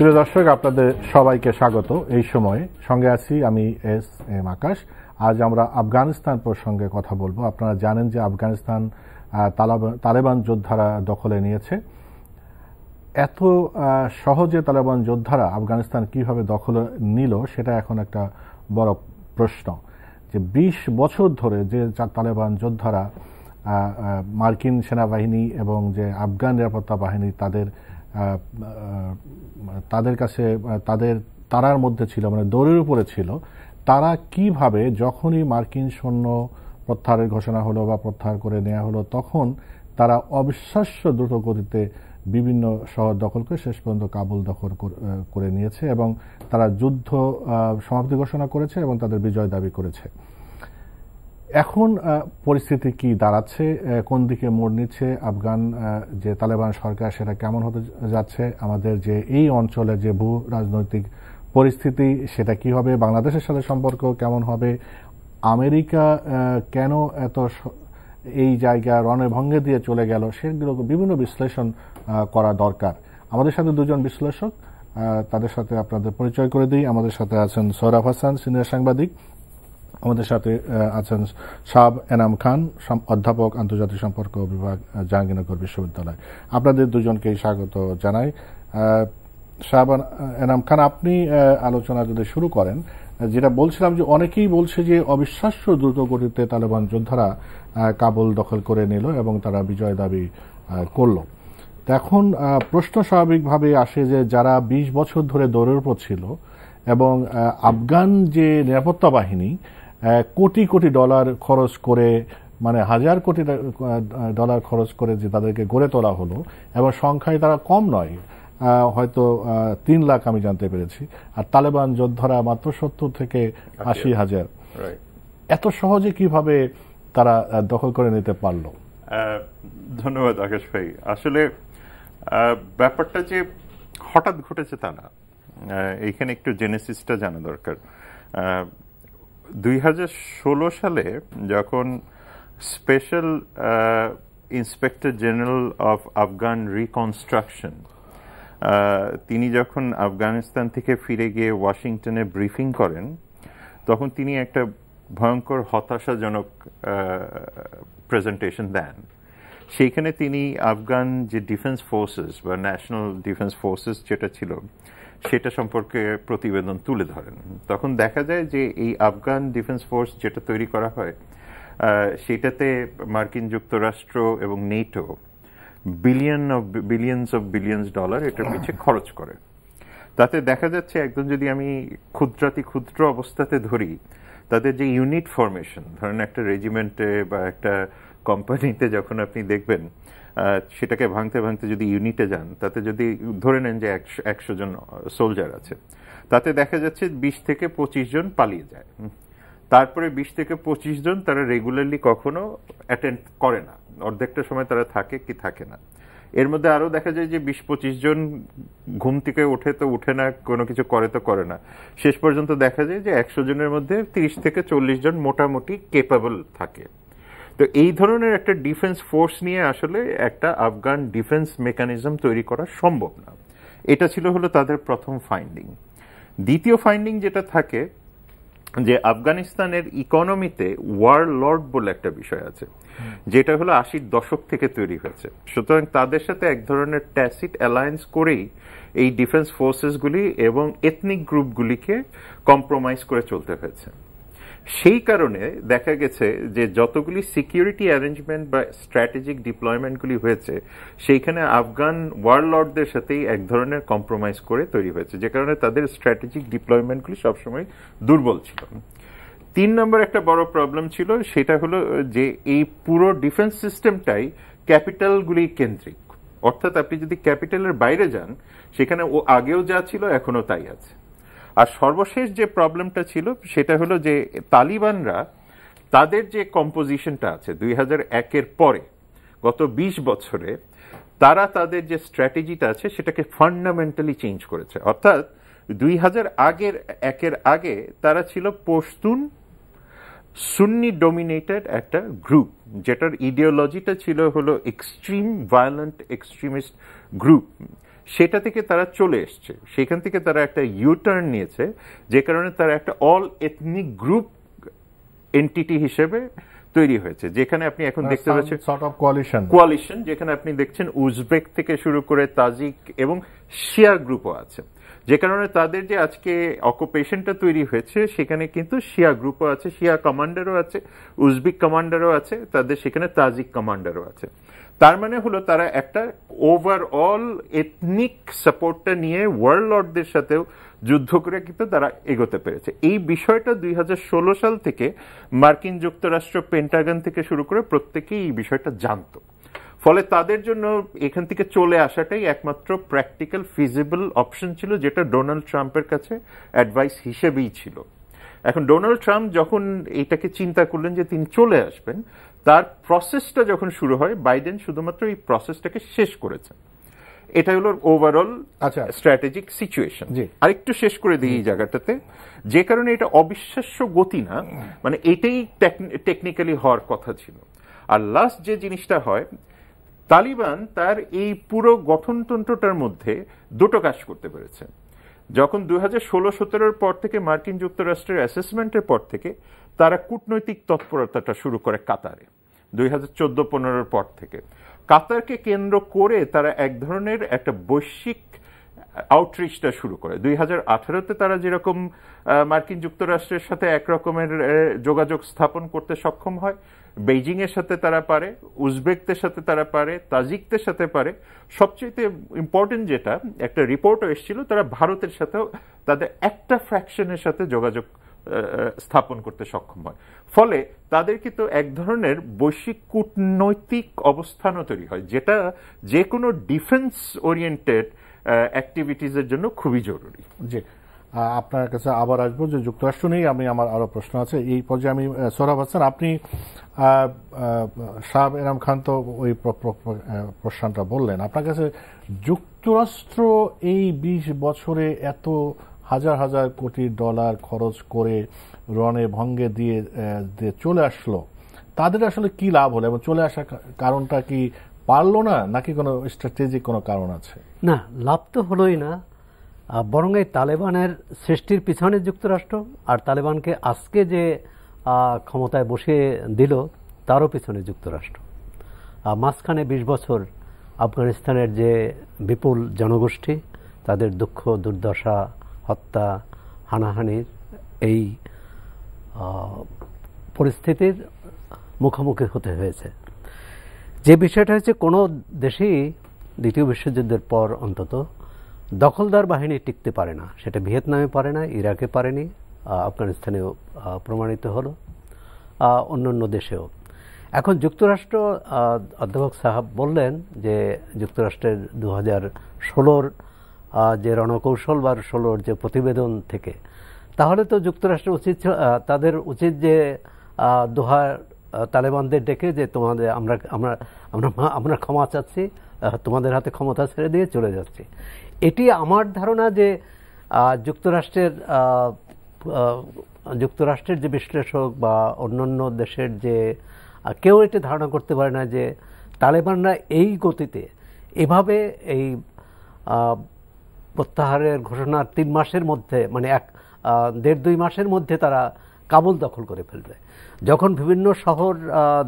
প্রিয় দর্শক, আপনাদের সবাইকে স্বাগত। এই সময় সঙ্গে আছি আমি এস.এম. আকাশ। আজ আমরা আফগানিস্তান প্রসঙ্গে কথা বলবো। আপনারা জানেন যে আফগানিস্তান তালেবান যোদ্ধারা দখলে নিয়েছে। এত সহজে তালেবান যোদ্ধারা আফগানিস্তান কিভাবে দখলে নিল সেটা এখন একটা বড় প্রশ্ন। যে ২০ বছর ধরে যে তালেবান যোদ্ধারা মার্কিন সেনাবাহিনী এবং যে আফগান নিরাপত্তা বাহিনী তাদের কাছে তারার মধ্যে ছিল, মানে দৌড়ের উপরে ছিল, তারা কিভাবে যখনই মার্কিন সৈন্য প্রত্যাহারের ঘোষণা হলো বা প্রত্যাহার করে নেওয়া হলো তখন তারা অবিশ্বাস্য দ্রুত গতিতে বিভিন্ন শহর দখল করে শেষ পর্যন্ত কাবুল দখল করে নিয়েছে এবং তারা যুদ্ধ সমাপ্তি ঘোষণা করেছে এবং তাদের বিজয় দাবি করেছে। এখন পরিস্থিতি কি দাঁড়াচ্ছে, কোন দিকে মোড় নিচ্ছে আফগান যে তালেবান সরকার, সেটা কেমন হতে যাচ্ছে, আমাদের যে এই অঞ্চলে যে ভূ রাজনৈতিক পরিস্থিতি সেটা কি হবে, বাংলাদেশের সাথে সম্পর্ক কেমন হবে, আমেরিকা কেন এত এই জায়গা রণভঙ্গে দিয়ে চলে গেল, সেগুলো বিভিন্ন বিশ্লেষণ করা দরকার। আমাদের সাথে দুজন বিশ্লেষক, তাদের সাথে আপনাদের পরিচয় করে দিই। আমাদের সাথে আছেন সোহরাব হাসান, সিনিয়র সাংবাদিক। আমাদের সাথে আছেন শাহাব এনাম খান, অধ্যাপক, আন্তর্জাতিক সম্পর্ক বিভাগ, জাহাঙ্গীরনগর বিশ্ববিদ্যালয়। আপনাদের দুজনকেই স্বাগত জানাই। শাহাব এনাম খান, আপনি আলোচনা যদি শুরু করেন। যেটা বলছিলাম যে অনেকেই বলছে যে অবিশ্বাস্য দ্রুত গতিতে তালেবান যোদ্ধারা কাবুল দখল করে নিল এবং তারা বিজয় দাবি করল। এখন প্রশ্ন স্বাভাবিকভাবে আসে যে যারা ২০ বছর ধরে দৌড়ের উপর ছিল এবং আফগান যে নিরাপত্তা বাহিনী কোটি কোটি ডলার খরচ করে, মানে হাজার কোটি ডলার খরচ করে যে তাদেরকে গড়ে তোলা হলো এবং সংখ্যায় তারা কম নয়, হয়তো ৩ লাখ আমি জানতে পেরেছি, আর তালেবান যোদ্ধারা মাত্র ৭০ থেকে ৮০ হাজার। এত সহজে কিভাবে তারা দখল করে নিতে পারলো? ধন্যবাদ আকাশ ভাই। আসলে ব্যাপারটা যে হঠাৎ ঘটেছে তা না, এইখানে একটু জেনেসিসটা জানা দরকার। ২০১৬ সালে যখন special inspector general of Afghan reconstruction তিনি যখন আফগানিস্তান থেকে ফিরে গিয়ে ওয়াশিংটনে ব্রিফিং করেন, তখন তিনি একটা ভয়ঙ্কর হতাশাজনক প্রেজেন্টেশন দেন। সেইখানে তিনি আফগান যে ডিফেন্স ফোর্সেস বা ন্যাশনাল ডিফেন্স ফোর্সেস যেটা ছিল সেটা সম্পর্কে প্রতিবেদন তুলে ধরেন। তখন দেখা যায় যে এই আফগান ডিফেন্স ফোর্স যেটা তৈরি করা হয় সেটাতে মার্কিন যুক্তরাষ্ট্র এবং নেটো বিলিয়ন্স ডলার এটার পিছিয়ে খরচ করে। তাতে দেখা যাচ্ছে একদম যদি আমি ক্ষুদ্র অবস্থাতে ধরি, তাদের যে ইউনিট ফরমেশন, ধরেন একটা রেজিমেন্টে বা একটা কোম্পানিতে যখন আপনি দেখবেন সেটাকে ভাঙতে ভাঙতে যদি ইউনিটে যান, তাতে যদি ধরে নেন যে ১০০ জন সোলজার আছে, তাতে দেখা যাচ্ছে ২০ থেকে ২৫ জন পালিয়ে যায়। তারপরে ২০ থেকে ২৫ জন তারা রেগুলারলি কখনো অ্যাটেন্ড করে না, অর্ধেকটা সময় তারা থাকে কি থাকে না। এর মধ্যে আরো দেখা যায় যে ২০-২৫ জন ঘুম থেকে ওঠে তো উঠে না, কোনো কিছু করে তো করে না। শেষ পর্যন্ত দেখা যায় যে ১০০ জনের মধ্যে ৩০ থেকে ৪০ জন মোটামুটি কেপেবল থাকে। তো এই ধরনের একটা ডিফেন্স ফোর্স নিয়ে আসলে একটা আফগান ডিফেন্স মেকানিজম তৈরি করা সম্ভব না। এটা হলো তাদের প্রথম ফাইন্ডিং। দ্বিতীয় ফাইন্ডিং যেটা থাকে যে আফগানিস্তানের ইকোনমিতে ওয়ারলর্ড বলে একটা বিষয় আছে, যেটা হলো ৮০-র দশক থেকে তৈরি হয়েছে। সুতরাং তাদের সাথে এক ধরনের ট্যাসিট অ্যালায়েন্স করেই এই ডিফেন্স ফোর্সেসগুলি এবং এথনিক গ্রুপগুলিকে কম্প্রোমাইজ করে চলতে হয়েছে। সেই কারণে দেখা গেছে যে যতগুলি সিকিউরিটি অ্যারেঞ্জমেন্ট বা স্ট্র্যাটেজিক ডিপ্লয়মেন্টগুলি হয়েছে সেইখানে আফগান ওয়ারলর্ডদের সাথেই এক ধরনের কম্প্রোমাইজ করে তৈরি হয়েছে, যে কারণে তাদের স্ট্র্যাটেজিক ডিপ্লয়মেন্টগুলি সবসময় দুর্বল ছিল। ৩ নম্বর একটা বড় প্রবলেম ছিল, সেটা হলো যে এই পুরো ডিফেন্স সিস্টেমটাই ক্যাপিটালগুলি কেন্দ্রিক। অর্থাৎ আপনি যদি ক্যাপিটালের বাইরে যান, সেখানে ও আগেও যা ছিল এখনো তাই আছে। আর সর্বশেষ যে প্রবলেমটা ছিল সেটা হলো যে তালিবানরা তাদের যে কম্পোজিশনটা আছে ২০০১-এর পরে গত ২০ বছরে তারা তাদের যে স্ট্র্যাটেজিটা আছে সেটাকে ফান্ডামেন্টালি চেঞ্জ করেছে। অর্থাৎ ২০০১-এর আগে তারা ছিল পশতুন সুন্নি ডোমিনেটেড একটা গ্রুপ, যেটার ইডিওলজিটা ছিল হলো এক্সট্রিম ভায়োলেন্ট এক্সট্রিমিস্ট গ্রুপ, সেটা থেকে তারা চলে এসছে, সেখান থেকে তারা একটা ইউটার্ন নিয়েছে, যে কারণে তারা একটা অল এথনিক গ্রুপ এন্টিটি হিসেবে তৈরি হয়েছে, যেখানে আপনি এখন দেখতে পাচ্ছেন কোয়ালিশন, যেখানে আপনি দেখছেন উজবেক থেকে শুরু করে তাজিক এবং শিয়া গ্রুপও আছে, যে কারণে তাদের যে আজকে অকুপেশনটা তৈরি হয়েছে সেখানে কিন্তু শিয়া গ্রুপও আছে, শিয়া কমান্ডারও আছে, উজবেক কমান্ডারও আছে, তাদের সেখানে তাজিক কমান্ডারও আছে। তার মানে হলো তারা একটা ওভারঅল এথনিক সাপোর্টটা নিয়ে ওয়ারলর্ডদের সাথেও যুদ্ধ করে কিন্তু তারা এগোতে পেরেছে। এই বিষয়টা 2016 সাল থেকে মার্কিন যুক্তরাষ্ট্র, পেন্টাগন থেকে শুরু করে প্রত্যেকেই এই বিষয়টা জানতো। ফলে তাদের জন্য এখান থেকে চলে আসাটাই একমাত্র প্র্যাকটিক্যাল ফিজিবল অপশন ছিল, যেটা ডোনাল্ড ট্রাম্পের কাছে অ্যাডভাইস হিসেবেই ছিল। এখন ডোনাল্ড ট্রাম্প যখন এটাকে চিন্তা করলেন যে তিনি চলে আসবেন, তার প্রসেসটা যখন শুরু হয়, বাইডেন শুধুমাত্র এই প্রসেসটাকে শেষ করেছেন। এটা হলো ওভারঅল স্ট্র্যাটেজিক সিচুয়েশন। আরেকটু শেষ করে দিই এই জায়গাটাতে, যে কারণে এটা অবিশ্বাস্য গতি না, মানে এটাই টেকনিক্যালি হওয়ার কথা ছিল। আর লাস্ট যে জিনিসটা হয়, তালিবান তার এই পুরো গঠনতন্ত্রটার মধ্যে দুটো কাজ করতে পেরেছে। যখন 2016-17 পর থেকে মার্কিন যুক্তরাষ্ট্রের অ্যাসেসমেন্টের পর থেকে তারা কূটনৈতিক তৎপরতাটা শুরু করে কাতারে, 2014-15 পর থেকে কাতারকে কেন্দ্র করে তারা এক ধরনের একটা বৈশ্বিক আউটরিচটা শুরু করে। 2018-তে তারা যেরকম মার্কিন যুক্তরাষ্ট্রের সাথে একরকমের যোগাযোগ স্থাপন করতে সক্ষম হয়, বেইজিং এর সাথে তারা পারে, উজবেকদের সাথে তারা পারে, তাজিকদের সাথে পারে, সবচেয়ে ইম্পর্টেন্ট যেটা একটা রিপোর্টও এসেছিল, তারা ভারতের সাথেও তাদের একটা ফ্র্যাকশনের সাথে যোগাযোগ স্থাপন করতে সক্ষম হয়। ফলে তাদের কিন্তু এক ধরনের বৈশ্বিক কূটনৈতিক অবস্থানও তৈরি হয়, যেটা যে কোনো ডিফেন্স ওরিয়েন্টেড অ্যাক্টিভিটিজের জন্য খুবই জরুরি। জি, আপনার কাছে আবার আসবো, যে যুক্তরাষ্ট্র নিয়ে আমার আরো প্রশ্ন আছে। এই পর্যায়ে আমি সোহরাব হাসান, আপনি শাহ এনাম খান তো ওই প্রশ্নটা বললেন, আপনার কাছে যুক্তরাষ্ট্র এই 20 বছরে এত হাজার হাজার কোটি ডলার খরচ করে রণে ভঙ্গে দিয়ে চলে আসলো, তাদের আসলে কি লাভ হলো, এবং চলে আসার কারণটা কি পারলো না, নাকি কোনো স্ট্র্যাটেজিক কোনো কারণ আছে? না, লাভ তো হলোই না, বরং এই তালেবানের সৃষ্টির পিছনে যুক্তরাষ্ট্র, আর তালেবানকে আজকে যে ক্ষমতায় বসিয়ে দিল তারও পিছনে যুক্তরাষ্ট্র। মাঝখানে 20 বছর আফগানিস্তানের যে বিপুল জনগোষ্ঠী, তাদের দুঃখ দুর্দশা, হত্যা, হানাহানির এই পরিস্থিতির মুখোমুখি হতে হয়েছে। যে বিষয়টা হচ্ছে, কোনো দেশই দ্বিতীয় বিশ্বযুদ্ধের পর অন্তত দখলদার বাহিনী টিকতে পারে না। সেটা ভিয়েতনামে পারে না, ইরাকে পারেনি, আফগানিস্তানেও প্রমাণিত হলো, অন্যান্য দেশেও। এখন যুক্তরাষ্ট্র, অধ্যাপক সাহাব বললেন যে যুক্তরাষ্ট্রের 2016-র যে রণকৌশল বা 16-র যে প্রতিবেদন থেকে, তাহলে তো যুক্তরাষ্ট্রের উচিত, তাদের উচিত যে দোহা তালেবানদের ডেকে যে তোমাদের আমরা ক্ষমা চাচ্ছি, তোমাদের হাতে ক্ষমতা ছেড়ে দিয়ে চলে যাচ্ছি। এটি আমার ধারণা যে যুক্তরাষ্ট্রের যে বিশ্লেষক বা অন্যান্য দেশের যে কেউ এটি ধারণা করতে পারে না যে তালেবানরা এই গতিতে এভাবে এই প্রত্যাহারের ঘোষণার 3 মাসের মধ্যে, মানে 1.5-2 মাসের মধ্যে তারা কাবুল দখল করে ফেলবে। যখন বিভিন্ন শহর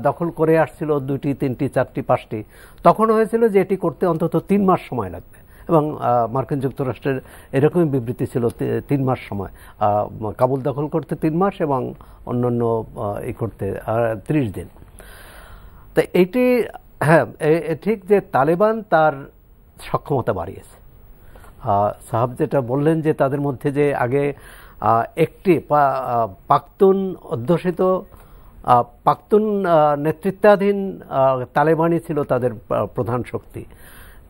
দখল করে আসছিল, 2টি, 3টি, 4টি, 5টি, তখন হয়েছিল যে এটি করতে অন্তত 3 মাস সময় লাগবে, এবং মার্কিন যুক্তরাষ্ট্রের এরকমই বিবৃতি ছিল, 3 মাস সময়, কাবুল দখল করতে 3 মাস এবং অন্যান্য করতে 30 দিন। তো এইটি, হ্যাঁ, ঠিক যে তালেবান তার সক্ষমতা বাড়িয়েছে। সাহাব যেটা বললেন যে তাদের মধ্যে যে আগে একটি প্রাক্তন অধ্যুষিত, প্রাক্তন নেতৃত্বাধীন তালেবানই ছিল তাদের প্রধান শক্তি,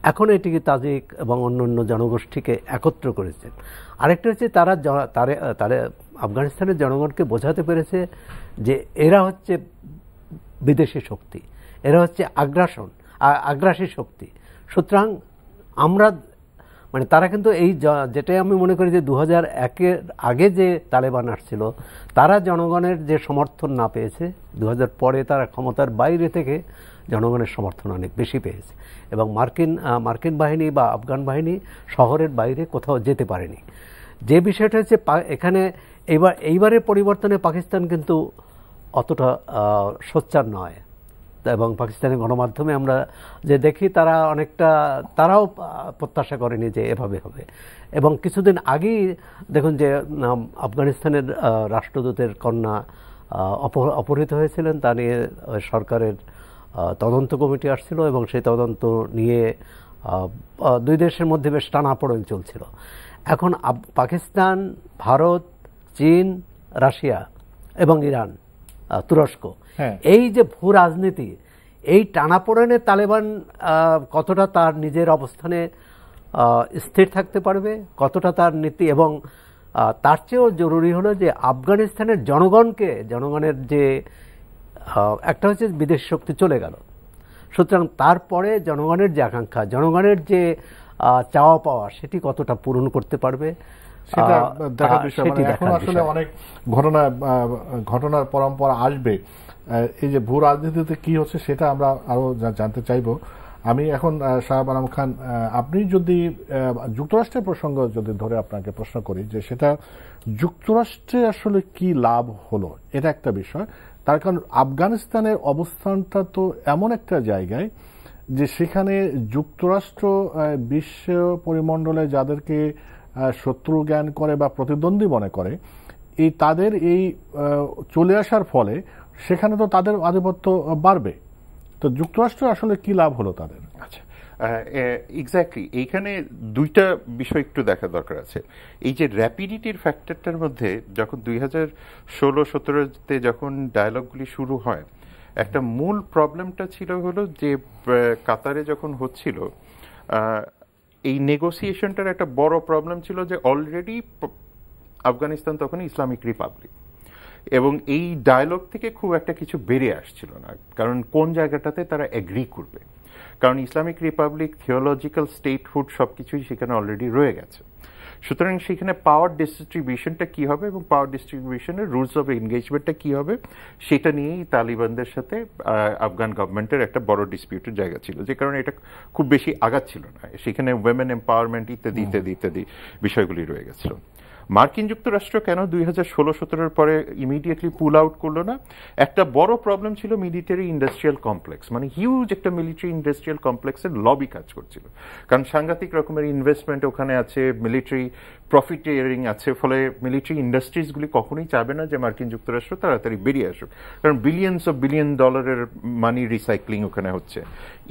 এখন এটিকে তাজিক এবং অন্যান্য জনগোষ্ঠীকে একত্র করেছেন। আরেকটা হচ্ছে তারা আফগানিস্তানের জনগণকে বোঝাতে পেরেছে যে এরা হচ্ছে বিদেশি শক্তি, এরা হচ্ছে আগ্রাসী শক্তি। সুতরাং আমরা, মানে তারা কিন্তু এই যেটাই আমি মনে করি যে 2001-এর আগে যে তালেবান আসছিল তারা জনগণের যে সমর্থন না পেয়েছে, 2000 পরে তারা ক্ষমতার বাইরে থেকে জনগণের সমর্থন অনেক বেশি পেয়েছে, এবং মার্কিন বাহিনী বা আফগান বাহিনী শহরের বাইরে কোথাও যেতে পারেনি। যে বিষয়টা হচ্ছে এখানে এইবারের পরিবর্তনে পাকিস্তান কিন্তু অতটা সোচ্চার নয়, এবং পাকিস্তানের গণমাধ্যমে আমরা যে দেখি তারাও প্রত্যাশা করেনি যে এভাবে হবে। এবং কিছুদিন আগেই দেখুন যে আফগানিস্তানের রাষ্ট্রদূতের কন্যা অপহৃত হয়েছিলেন, তা নিয়ে সরকারের তদন্ত কমিটি আসছিল এবং সেই তদন্ত নিয়ে দুই দেশের মধ্যে বেশ টানাপোড়েন চলছিল। এখন পাকিস্তান, ভারত, চীন, রাশিয়া এবং ইরান, তুরস্ক, এই যে ভূ রাজনীতি, এই টানাপোড়েনে তালেবান কতটা তার নিজের অবস্থানে স্থির থাকতে পারবে, কতটা তার নীতি, এবং তার চেয়েও জরুরি হলো যে আফগানিস্তানের জনগণের যে একটা হচ্ছে বিদেশি শক্তি চলে গেল, সুতরাং তারপরে জনগণের যে আকাঙ্ক্ষা, জনগণের যে চাওয়া পাওয়া, সেটি কতটা পূরণ করতে পারবে সেটা দেখার বিষয়। এখন আসলে অনেক ঘটনার পরম্পরা আসবে। এই যে ভূ রাজনীতিতে কি হচ্ছে সেটা আমরা আরো জানতে চাইব। আমি এখন শাহাব আলম খান, আপনি যদি যুক্তরাষ্ট্রের প্রসঙ্গ যদি ধরে আপনাকে প্রশ্ন করি যে সেটা যুক্তরাষ্ট্রে আসলে কি লাভ হলো, এটা একটা বিষয়। তার কারণ আফগানিস্তানের অবস্থানটা তো এমন একটা জায়গায় যে সেখানে যুক্তরাষ্ট্র বিশ্ব পরিমণ্ডলে যাদেরকে শত্রু জ্ঞান করে বা প্রতিদ্বন্দ্বী মনে করে, তাদের এই চলে আসার ফলে সেখানে তো তাদের আধিপত্য বাড়বে। তো যুক্তরাষ্ট্র আসলে কি লাভ হলো তাদের? আচ্ছা, এক্স্যাক্টলি এইখানে দুইটা বিষয় একটু দেখা দরকার আছে। এই যে র্যাপিডিটির ফ্যাক্টরটার মধ্যে যখন 2016-17-তে যখন ডায়ালগগুলি শুরু হয়, একটা মূল প্রবলেমটা ছিল হলো যে কাতারে যখন হচ্ছিল এই নেগোসিয়েশনটার একটা বড় প্রবলেম ছিল যে অলরেডি আফগানিস্তান তখন ইসলামিক রিপাবলিক, এবং এই ডায়ালগ থেকে খুব একটা কিছু বেরিয়ে আসছিল না, কারণ কোন জায়গাটাতে তারা এগ্রি করবে, কারণ ইসলামিক রিপাবলিক, থিওলজিক্যাল স্টেটহুড সবকিছুই সেখানে অলরেডি রয়ে গেছে। সুতরাং সেখানে পাওয়ার ডিস্ট্রিবিউশনটা কি হবে এবং পাওয়ার ডিস্ট্রিবিউশনের রুলস অফ এনগেজমেন্টটা কি হবে, সেটা নিয়েই তালিবানদের সাথে আফগান গভর্নমেন্টের একটা বড় ডিসপিউটের জায়গা ছিল, যে কারণে এটা খুব বেশি আগাচ্ছিল না। সেখানে উইমেন এম্পাওয়ারমেন্ট ইত্যাদি ইত্যাদি ইত্যাদি বিষয়গুলি রয়ে গেছিল। মার্কিন যুক্তরাষ্ট্র কেন 2016-17 পরে ইমিডিয়েটলি পুল আউট করলো না? একটা বড় প্রবলেম ছিল মিলিটারি ইন্ডাস্ট্রিয়াল কমপ্লেক্স, মানে হিউজ একটা মিলিটারি ইন্ডাস্ট্রিয়াল কমপ্লেক্সের লবি কাজ করছিল, কারণ সাংঘাতিক রকমের ইনভেস্টমেন্ট ওখানে আছে, মিলিটারি প্রফিটিয়ারিং আছে, ফলে মিলিটারি ইন্ডাস্ট্রিজগুলি কখনোই চাবে না যে মার্কিন যুক্তরাষ্ট্র তাড়াতাড়ি বেরিয়ে আসুক, কারণ বিলিয়ন ডলারের মানি রিসাইক্লিং ওখানে হচ্ছে।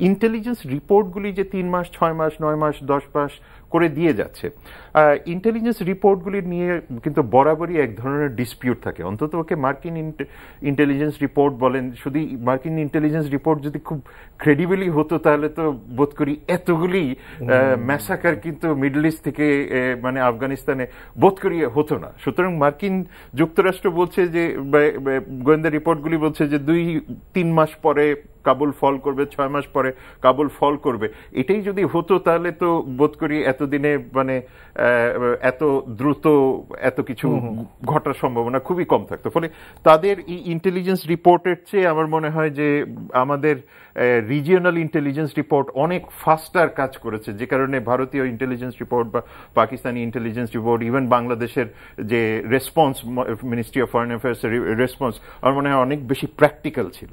ইন্টেলিজেন্স রিপোর্টগুলি যে 3 মাস, 6 মাস, 9 মাস, 10 মাস করে দিয়ে যাচ্ছে, ইন্টেলিজেন্স রিপোর্টগুলি নিয়ে কিন্তু বরাবরই এক ধরনের ডিসপিউট থাকে। অন্তত ওকে মার্কিন ইন্টেলিজেন্স রিপোর্ট বলেন, শুধু মার্কিন ইন্টেলিজেন্স রিপোর্ট যদি খুব ক্রেডিবলি হতো তাহলে তো বোধ করি এতগুলি ম্যাসাকার কিন্তু মিডল ইস্ট থেকে মানে আফগানিস্তানে বোধ করি হতো না। সুতরাং মার্কিন যুক্তরাষ্ট্র বলছে যে, গোয়েন্দা রিপোর্টগুলি বলছে যে 2-3 মাস পরে কাবুল ফল করবে, 6 মাস পরে কাবুল ফল করবে। এটাই যদি হতো তাহলে তো বোধ করি এতদিনে মানে এত দ্রুত এত কিছু ঘটার সম্ভাবনা খুবই কম থাকতো। ফলে তাদের এই ইন্টেলিজেন্স রিপোর্টের চেয়ে আমার মনে হয় যে আমাদের রিজিওনাল ইন্টেলিজেন্স রিপোর্ট অনেক ফাস্টার কাজ করেছে, যে কারণে ভারতীয় ইন্টেলিজেন্স রিপোর্ট বা পাকিস্তানি ইন্টেলিজেন্স রিপোর্ট, ইভেন বাংলাদেশের যে response, ministry of foreign affairs response আমার মনে হয় অনেক বেশি প্র্যাকটিক্যাল ছিল।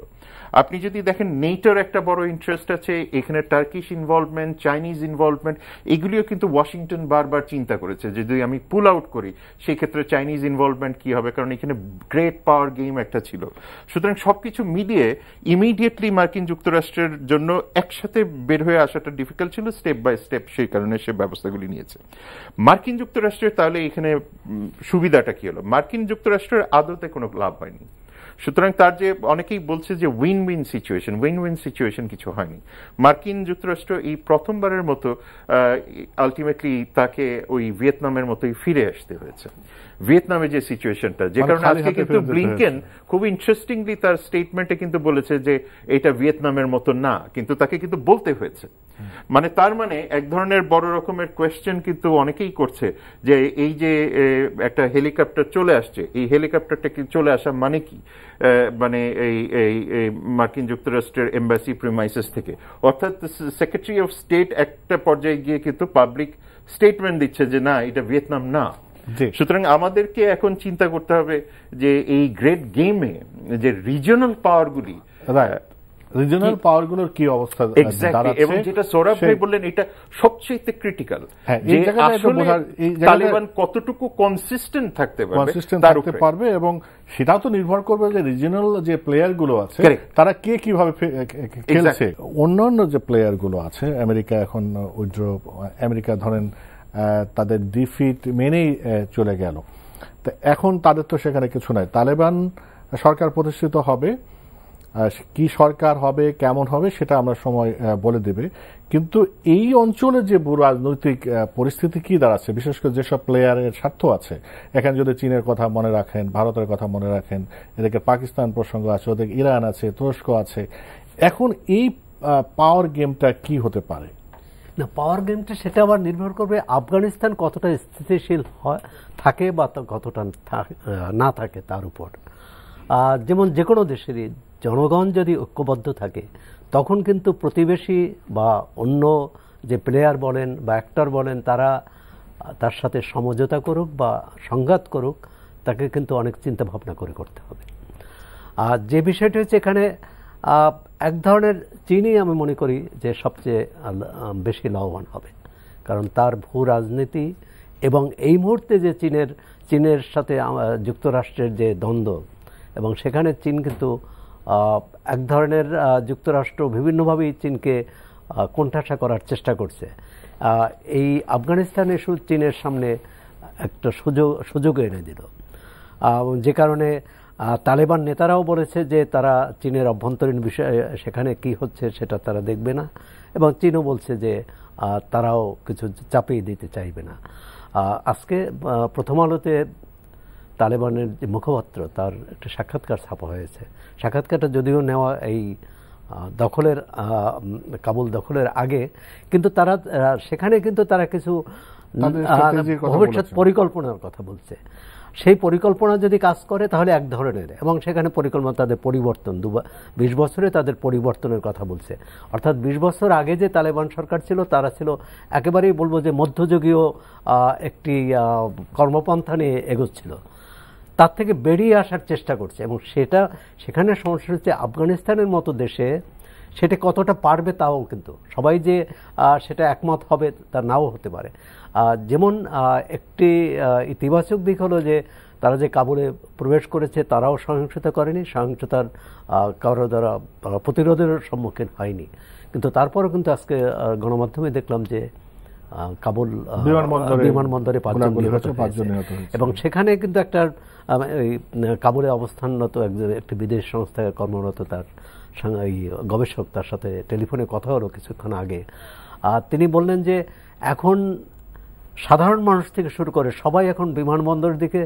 আপনি যদি দেখেন নেটোর একটা বড় ইন্টারেস্ট আছে এখানে, টার্কিশ ইনভলভমেন্ট, চাইনিজ ইনভলভমেন্ট, এগুলিও কিন্তু ওয়াশিংটন বারবার চিন্তা করেছে যে যদি আমি পুল আউট করি সেক্ষেত্রে চাইনিজ ইনভলভমেন্ট কি হবে, কারণ এখানে গ্রেট পাওয়ার গেম একটা ছিল। সুতরাং সবকিছু মিলিয়ে ইমিডিয়েটলি মার্কিন যুক্তরাষ্ট্রের জন্য একসাথে বের হয়ে আসাটা ডিফিকাল্ট ছিল, স্টেপ বাই স্টেপ সেই কারণে সে ব্যবস্থাগুলি নিয়েছে। মার্কিন যুক্তরাষ্ট্রের তাহলে এখানে সুবিধাটা কি হলো? মার্কিন যুক্তরাষ্ট্রের আদতে কোনো লাভ হয়নি। সুতরাং তার যে অনেকেই বলছে যে উইন উইন সিচুয়েশন কিছু হয়নি। মার্কিন যুক্তরাষ্ট্র এই প্রথমবারের মতো আলটিমেটলি তাকে ওই ভিয়েতনামের মতোই ফিরে আসতে হয়েছে। ভিয়েতনামে যে সিচুয়েশনটা, যে কারণে আজকে কিন্তু ব্লিংকেন খুব ইন্টারেস্টিংলি তার স্টেটমেন্টে কিন্তু বলেছে যে এটা ভিয়েতনামের মতো না, কিন্তু তাকে কিন্তু বলতে হয়েছে। মানে তার মানে এক ধরনের বড় রকমের কোয়েশ্চেন কিন্তু অনেকেই করছে যে এই যে একটা হেলিকপ্টার চলে আসছে, এই হেলিকপ্টারটা কি চলে আসা মানে কি, মানে এই মার্কিন যুক্তরাষ্ট্রের এম্বাসি প্রিমাইসেস থেকে, অর্থাৎ সেক্রেটারি অফ স্টেট একটা পর্যায়ে গিয়ে কিন্তু পাবলিক স্টেটমেন্ট দিচ্ছে যে না, এটা ভিয়েতনাম না। সুতরাং আমাদেরকে এখন চিন্তা করতে হবে যে এই গ্রেট গেমে যে রিজিওনাল পাওয়ারগুলি, রিজিওনাল পাওয়ারগুলোর কি অবস্থা দাঁড়াচ্ছে, এবং যেটা সৌরভ ভাই বললেন এটা সবচেয়ে ক্রিটিক্যাল, যে আসলে তালেবান কতটুকু কনসিস্টেন্ট থাকতে পারবে, এবং সেটাও তো নির্ভর করবে যে রিজিওনাল যে প্লেয়ার গুলো আছে তারা কে কিভাবে খেলছে। অন্যান্য যে প্লেয়ার গুলো আছে, আমেরিকা এখন আমেরিকা ধরেন তাদের ডিফিট মেনেই চলে গেল, তো এখন তাদের তো সেখানে কিছু নাই। তালেবান সরকার প্রতিষ্ঠিত হবে, কি সরকার হবে, কেমন হবে, সেটা আমরা সময় বলে দেবে। কিন্তু এই অঞ্চলের যে রাজনৈতিক পরিস্থিতি কি দাঁড়াচ্ছে, বিশেষ করে যেসব প্লেয়ারের স্বার্থ আছে, এখানে যদি চীনের কথা মনে রাখেন, ভারতের কথা মনে রাখেন, এদিকে পাকিস্তান প্রসঙ্গ আছে, ওদিকে ইরান আছে, তুরস্ক আছে, এখন এই পাওয়ার গেমটা কি হতে পারে? না, পাওয়ার গেমটা সেটা আবার নির্ভর করবে আফগানিস্তান কতটা স্থিতিশীল থাকে বা কতটা না থাকে তার উপর। যেমন যে কোনো দেশেরই জনগণ যদি ঐক্যবদ্ধ থাকে, তখন কিন্তু প্রতিবেশী বা অন্য যে প্লেয়ার বলেন বা অ্যাক্টর বলেন, তারা তার সাথে সমঝোতা করুক বা সংঘাত করুক, তাকে কিন্তু অনেক চিন্তা ভাবনা করে করতে হবে। আর যে বিষয়টি হচ্ছে এখানে এক ধরনের চীনই আমি মনে করি যে সবচেয়ে বেশি লাভবান হবে, কারণ তার ভূ রাজনীতি এবং এই মুহূর্তে যে চীনের সাথে যুক্তরাষ্ট্রের যে দ্বন্দ্ব, এবং সেখানে চীন কিন্তু এক ধরনের যুক্তরাষ্ট্র বিভিন্নভাবেই চীনকে কোণঠাসা করার চেষ্টা করছে। এই আফগানিস্তান ইস্যু চীনের সামনে একটা সুযোগ এনে দিল, যে কারণে তালেবান নেতারাও বলেছে যে তারা চীনের অভ্যন্তরীণ বিষয়ে সেখানে কি হচ্ছে সেটা তারা দেখবে না, এবং চীনও বলছে যে তারাও কিছু চাপিয়ে দিতে চাইবে না। আজকে প্রথম আলোতে তালেবানের যে মুখপাত্র, তার একটা সাক্ষাৎকার ছাপা হয়েছে। সাক্ষাৎকারটা যদিও নেওয়া এই কাবুল দখলের আগে, কিন্তু তারা সেখানে কিন্তু তারা কিছু ভবিষ্যৎ পরিকল্পনার কথা বলছে। সেই পরিকল্পনা যদি কাজ করে তাহলে এক ধরনের, এবং সেখানে পরিকল্পনা তাদের পরিবর্তন 20 বছরে তাদের পরিবর্তনের কথা বলছে। অর্থাৎ 20 বছর আগে যে তালেবান সরকার ছিল, তারা ছিল একেবারেই বলবো যে মধ্যযুগীয় একটি কর্মপন্থা নিয়ে এগোচ্ছিল, তার থেকে বেরিয়ে আসার চেষ্টা করছে। এবং সেখানে সমস্যা হচ্ছে আফগানিস্তানের মতো দেশে সেটা কতটা পারবে তাও কিন্তু সবাই যে সেটা একমত হবে তা নাও হতে পারে। যেমন একটি ইতিবাচক দিক হলো যে তারা যে কাবুলে প্রবেশ করেছে তারাও সহিংসতা করেনি, সহিংসতার কারো দ্বারা প্রতিরোধের সম্মুখীন হয়নি। কিন্তু তারপরও কিন্তু আজকে গণমাধ্যমে দেখলাম যে কাবুল বিমানবন্দরে 5 জন নিহত হয়েছে, এবং সেখানে কিন্তু একটা কাবুলে অবস্থানরত একটি বিদেশ সংস্থায় কর্মরত তার গবেষক, তার সাথে টেলিফোনে কথা হলো কিছুক্ষণ আগে। তিনি বললেন যে এখন সাধারণ মানুষ থেকে শুরু করে সবাই এখন বিমানবন্দরের দিকে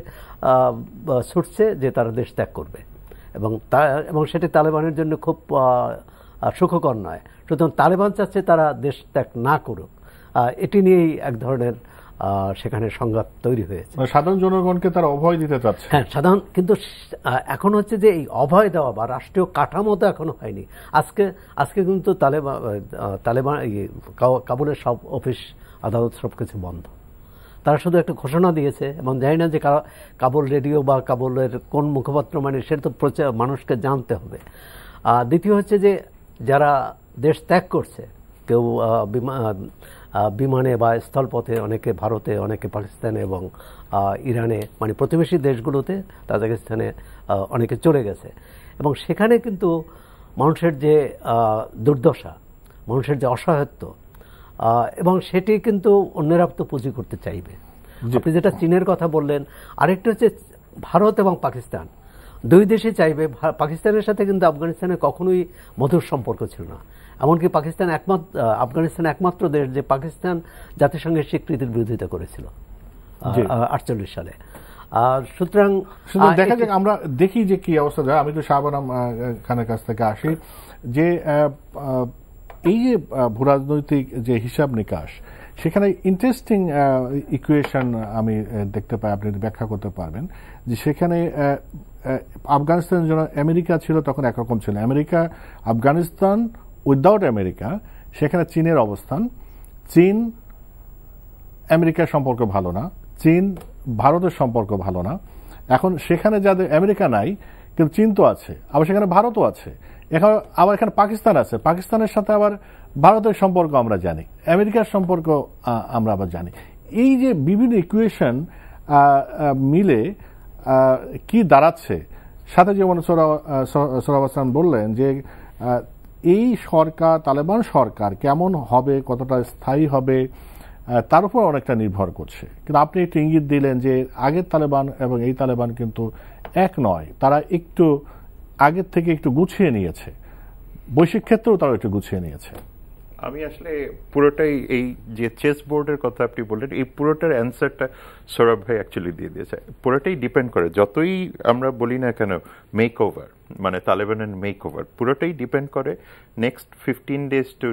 ছুটছে যে তারা দেশ ত্যাগ করবে, এবং সেটি তালেবানের জন্য খুব সুখকর নয়। সুতরাং তালেবান চাচ্ছে তারা দেশ ত্যাগ না করুক, এটি নিয়েই এক ধরনের সেখানে সংঘাত তৈরি হয়েছে। সাধারণ জনগণকে তারা অভয় দিতে চাচ্ছে। হ্যাঁ, সাধারণ, কিন্তু এখন হচ্ছে যে এই অভয় দেওয়া বা রাষ্ট্রীয় কাঠামো তো এখনো হয়নি। আজকে কিন্তু তালেবান কাবুলের সব অফিস আদালত সবকিছু বন্ধ। তারা শুধু একটা ঘোষণা দিয়েছে, এবং জানি না যে কাবুল রেডিও বা কাবুলের কোন মুখপাত্র, মানে সেটা তো মানুষকে জানতে হবে। দ্বিতীয় হচ্ছে যে যারা দেশ ত্যাগ করছে, কেউ বিমানে বা স্থলপথে, অনেকে ভারতে, অনেকে পাকিস্তানে এবং ইরানে, মানে প্রতিবেশী দেশগুলোতে, তাজিকিস্তানে অনেকে চলে গেছে। এবং সেখানে কিন্তু মানুষের যে দুর্দশা, মানুষের যে অসহায়ত্ব, এবং সেটি কিন্তু অন্যেরা তো পুঁজি করতে চাইবে। আপনি যেটা চীনের কথা বললেন, আরেকটা হচ্ছে ভারত এবং পাকিস্তান দুই দেশে চাইবে। পাকিস্তানের সাথে কিন্তু আফগানিস্তানের কখনোই মধুর সম্পর্ক ছিল না, এমনকি পাকিস্তান আফগানিস্তান একমাত্র দেশ যে পাকিস্তান জাতিসংঘের স্বীকৃতির বিরোধিতা করেছিল 48 সালে। সুতরাং দেখা যাক, আমরা দেখি যে কি অবস্থা যায়। আমি তো শাহবানাম খানের কাছ থেকে আসি যে এই যে ভূরাজনৈতিক যে হিসাব নিকাশ, সেখানে ইন্টারেস্টিং ইকুয়েশন আমি দেখতে পাই, আপনি ব্যাখ্যা করতে পারবেন যে সেখানে আফগানিস্তানের জন্য আমেরিকা ছিল তখন একরকম ছিল, আমেরিকা আফগানিস্তান উইদাউট আমেরিকা, সেখানে চীনের অবস্থান, চীন আমেরিকার সম্পর্ক ভালো না, চীন ভারতের সম্পর্ক ভালো না। এখন সেখানে যাদের আমেরিকা নাই কিন্তু চীন তো আছে, আবার সেখানে ভারতও আছে, আবার এখানে পাকিস্তান আছে, পাকিস্তানের সাথে আবার ভারতের সম্পর্ক আমরা জানি, আমেরিকার সম্পর্ক আমরা আবার জানি। এই যে বিভিন্ন ইকুয়েশন মিলে কি দাঁড়াচ্ছে, সাথে যেমন সোহরাব হাসান বললেন যে এই সরকার, তালেবান সরকার কেমন হবে, কতটা স্থায়ী হবে, তার উপর অনেকটা নির্ভর করছে। কিন্তু আপনি একটু ইঙ্গিত দিলেন যে আগের তালেবান এবং এই তালেবান কিন্তু এক নয়, তারা একটু আগের থেকে একটু গুছিয়ে নিয়েছে, বৈশ্বিক ক্ষেত্রেও তারা একটু গুছিয়ে নিয়েছে। আমি আসলে পুরোটাই এই যে চেস বোর্ডের কথা আপনি বললেন, এই পুরোটার অ্যান্সারটা সৌরভ ভাই অ্যাকচুয়ালি দিয়ে দিয়েছে। পুরোটাই ডিপেন্ড করে, যতই আমরা বলি না কেন মেক ওভার, মানে তালেবানের মেক ওভার, পুরোটাই ডিপেন্ড করে নেক্সট 15 days to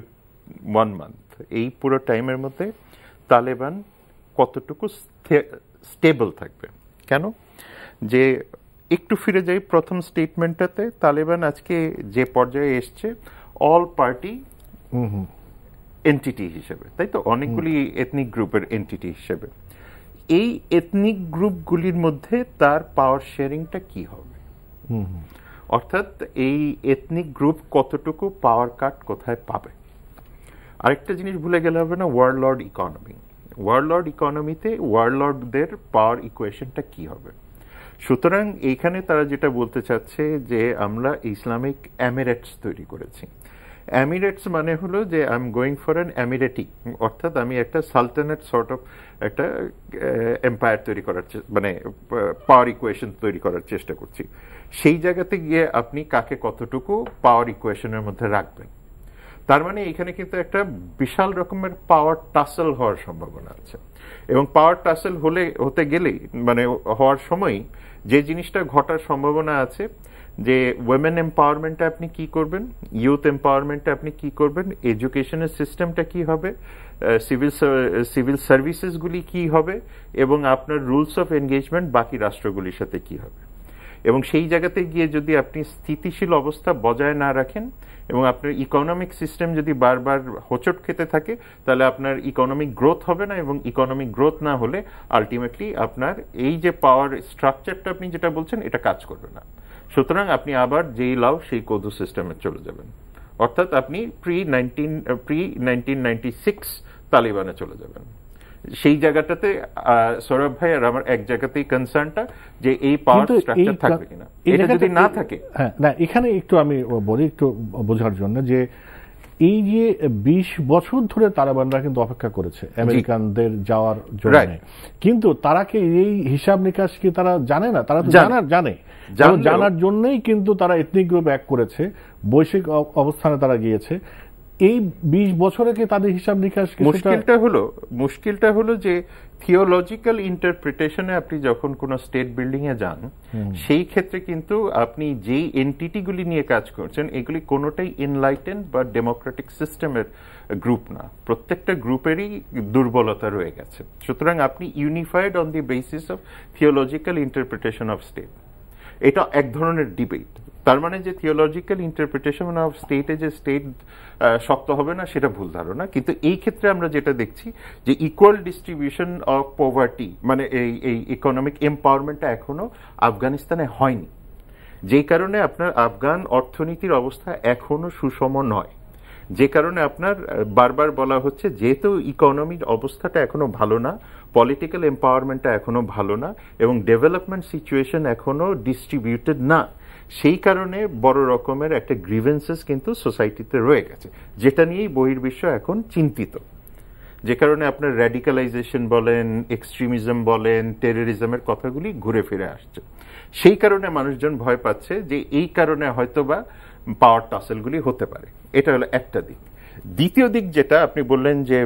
1 month, এই পুরো টাইমের মধ্যে তালেবান কতটুকু স্টেবল থাকবে। কেন যে একটু ফিরে যাই প্রথম স্টেটমেন্টটাতে, তালেবান আজকে যে পর্যায়ে এসছে অল পার্টি এন্টিটি হিসেবে, তাই তো, অনেকগুলি এথনিক গ্রুপের এন্টিটি হিসেবে। এই এথনিক গ্রুপগুলির মধ্যে তার পাওয়ার শেয়ারিংটা কি হবে, অর্থাৎ এই এথনিক গ্রুপ কতটুকু পাওয়ার কাট কোথায় পাবে। আরেকটা জিনিস ভুলে গেলে হবে না, ওয়ারলর্ড ইকোনমি। ওয়ারলর্ড ইকোনমিতে ওয়ারলর্ডদের পাওয়ার ইকুয়েশনটা কি হবে। সুতরাং এইখানে তারা যেটা বলতে চাচ্ছে যে আমরা ইসলামিক এমিরেটস তৈরি করেছি। এমিরেটস মানে হলো যে I am going for an emirate, অর্থাৎ আমি একটা সালতানেট সর্ট অফ একটা এম্পায়ার তৈরি করার, মানে পাওয়ার ইকুয়েশন তৈরি করার চেষ্টা করছি। সেই জায়গাতে গিয়ে আপনি কাকে কতটুকু পাওয়ার ইকুয়েশনের মধ্যে রাখবেন, তার মানে এখানে কিন্তু একটা বিশাল রকমের পাওয়ার টাসেল হওয়ার সম্ভাবনা আছে। এবং পাওয়ার টাসেল হতে গেলেই, মানে হওয়ার সময় যে জিনিসটা ঘটার সম্ভাবনা আছে, যে ওয়েমেন এম্পাওয়ারমেন্টে আপনি কি করবেন, ইউথ এম্পাওয়ারমেন্টে আপনি কি করবেন, এডুকেশনের সিস্টেমটা কি হবে, সিভিল সার্ভিসেসগুলি কি হবে, এবং আপনার রুলস অফ এনগেজমেন্ট বাকি রাষ্ট্রগুলির সাথে কি হবে। এবং সেই জায়গাতে গিয়ে যদি আপনি স্থিতিশীল অবস্থা বজায় না রাখেন এবং আপনার ইকোনমিক সিস্টেম যদি বারবার হোঁচট খেতে থাকে, তাহলে আপনার ইকোনমিক গ্রোথ হবে না, এবং ইকোনমিক গ্রোথ না হলে আলটিমেটলি আপনার এই যে পাওয়ার স্ট্রাকচারটা আপনি যেটা বলছেন এটা কাজ করবে না। সুতরাং আপনি আবার যেই লাও সেই কদু সিস্টেমে চলে যাবেন, অর্থাৎ আপনি প্রি 1996 তালিবানে চলে যাবেন। সেই জায়গাটাতে সৌরভ ভাই আর আমার এক জায়গাতেই কনসার্নটা যে এই পাওয়ার স্ট্রাকচার থাকবে কিনা, এটা যদি না থাকে। হ্যাঁ, না, এখানে একটু আমি বলি একটু বোঝার জন্য যে এই যে 20 বছর ধরে তালেবানরা কিন্তু অপেক্ষা করেছে আমেরিকানদের যাওয়ার জন্য, কিন্তু তারা কি এই হিসাব নিকাশ কি তারা জানে না? তারা তো জানে, জানার জন্যই কিন্তু তারা এথনিক গ্রুপ এক করেছে, বৈশ্বিক অবস্থানে তারা গিয়েছে। এই 20 বছরে কি তাদের হিসাব নিকাশ? মুশকিলটা হলো যে থিওলজিক্যাল ইন্টারপ্রিটেশনে আপনি যখন কোন স্টেট বিল্ডিং এ যান, সেই ক্ষেত্রে কিন্তু আপনি যেই এন্টিটিগুলি নিয়ে কাজ করছেন এগুলি কোনোটাই এনলাইটেন বা ডেমোক্রেটিক সিস্টেমের গ্রুপ না, প্রত্যেকটা গ্রুপেরই দুর্বলতা রয়ে গেছে। সুতরাং আপনি unified on the basis of theological interpretation of state, এটা এক ধরনের ডিবেট। তার মানে যে থিওলজিক্যাল ইন্টারপ্রিটেশন অফ স্টেটে যে স্টেট শক্ত হবে না সেটা ভুল ধারণা। কিন্তু এই ক্ষেত্রে আমরা যেটা দেখছি যে ইকুয়াল ডিস্ট্রিবিউশন অফ পভার্টি, মানে এই ইকোনমিক এম্পাওয়ারমেন্টটা এখনো আফগানিস্তানে হয়নি, যেই কারণে আপনার আফগান অর্থনীতির অবস্থা এখনো সুষম নয়, যে কারণে আপনার বারবার বলা হচ্ছে যেহেতু ইকোনমির অবস্থাটা এখনো ভালো না, পলিটিক্যাল এম্পাওয়ারমেন্টটা এখনো ভালো না, এবং ডেভেলপমেন্ট সিচুয়েশন এখনো ডিস্ট্রিবিউটেড না, সেই কারণে বড় রকমের একটা গ্রিভেন্সেস কিন্তু সোসাইটিতে রয়ে গেছে, যেটা নিয়েই বহির্বিশ্ব এখন চিন্তিত। যে কারণে আপনার র্যাডিক্যালাইজেশন বলেন, এক্সট্রিমিজম বলেন, টেররিজমের কথাগুলি ঘুরে ফিরে আসছে। সেই কারণে মানুষজন ভয় পাচ্ছে যে এই কারণে হয়তোবা পাওয়ার টাসেলগুলি হতে পারে। এটা হলো একটা দিক। দ্বিতীয় দিক যেটা আপনি বললেন যে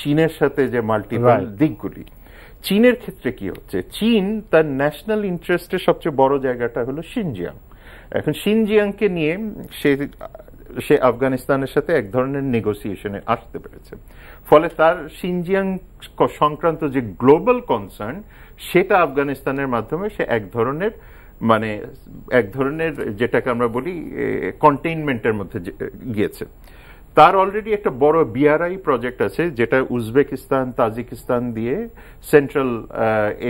চীনের সাথে যে মাল্টিপল দিকগুলি, চীনের ক্ষেত্রে কি হচ্ছে, চীন তার ন্যাশনাল ইন্টারেস্টের সবচেয়ে বড় জায়গাটা হলো শিনজিয়াং। এখন শিনজিয়াংকে নিয়ে সে আফগানিস্তানের সাথে এক ধরনের নেগোসিয়েশনে আসতে পেরেছে। ফলে তার শিনজিয়াং সংক্রান্ত যে গ্লোবাল কনসার্ন, সেটা আফগানিস্তানের মাধ্যমে সে এক ধরনের যেটাকে আমরা বলি কন্টেইনমেন্টের মধ্যে গিয়েছে। তার অলরেডি একটা বড় বিআরআই প্রজেক্ট আছে, যেটা উজবেকিস্তান, তাজিকিস্তান দিয়ে সেন্ট্রাল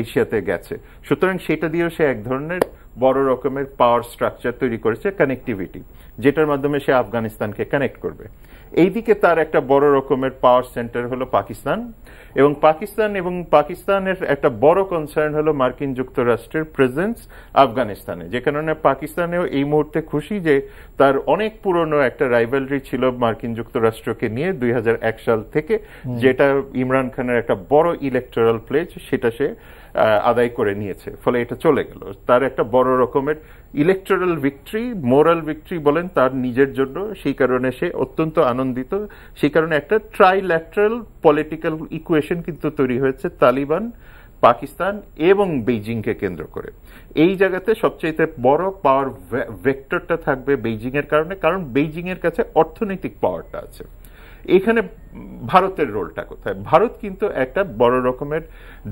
এশিয়াতে গেছে। সুতরাং সেটা দিয়েও সে এক ধরনের বড় রকমের পাওয়ার স্ট্রাকচার তৈরি করেছে, কানেক্টিভিটি, যেটার মাধ্যমে সে আফগানিস্তানকে কানেক্ট করবে। এইদিকে তার একটা বড় রকমের পাওয়ার সেন্টার হলো পাকিস্তান, এবং পাকিস্তানের একটা বড় কনসার্ন হলো মার্কিন যুক্তরাষ্ট্রের প্রেজেন্স আফগানিস্তানে। যে কারণে পাকিস্তানেও এই মুহূর্তে খুশি যে তার অনেক পুরনো একটা রাইভালরি ছিল মার্কিন যুক্তরাষ্ট্রকে নিয়ে 2001 সাল থেকে, যেটা ইমরান খানের একটা বড় ইলেকটোরাল প্লেজ, সেটা সে আদায় করে নিয়েছে। ফলে এটা চলে গেল। তার একটা বড় রকমের ইলেকটোরাল ভিক্টরি, মোরাল ভিক্টরি বলেন তার নিজের জন্য। সেই কারণে সে অত্যন্ত আনন্দিত। সেই কারণে একটা ট্রাইল্যাটারাল পলিটিক্যাল ইকুয়েশন কিন্তু তৈরি হয়েছে তালিবান, পাকিস্তান এবং বেইজিংকে কেন্দ্র করে। এই জায়গাতে সবচেয়ে বড় পাওয়ার ভেক্টরটা থাকবে বেইজিং এর কারণ বেইজিং এর কাছে অর্থনৈতিক পাওয়ারটা আছে। এখানে ভারতের রোলটা কোথায়? ভারত কিন্তু একটা বড় রকমের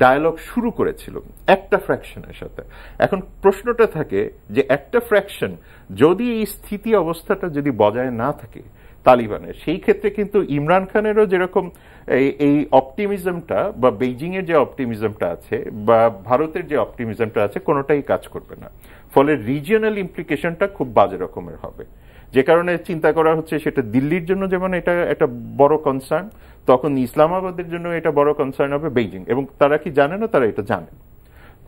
ডায়ালগ শুরু করেছিল একটা ফ্র্যাকশনের সাথে। এখন প্রশ্নটা থাকে যে একটা ফ্র্যাকশন যদি এই স্থিতি অবস্থাটা যদি বজায় না থাকে তালিবানের, সেই ক্ষেত্রে কিন্তু ইমরান খানেরও যেরকম এই অপটিমিজমটা বা বেইজিং এর যে অপটিমিজমটা আছে বা ভারতের যে অপটিমিজমটা আছে, কোনোটাই কাজ করবে না। ফলে রিজিয়নাল ইমপ্লিকেশনটা খুব বাজে রকমের হবে। যে কারণে চিন্তা করা হচ্ছে সেটা দিল্লির জন্য যেমন এটা একটা বড় কনসার্ন, তখন ইসলামাবাদের জন্য এটা বড় কনসার্ন হবে বেইজিং। এবং তারা কি জানে না? তারা এটা জানে।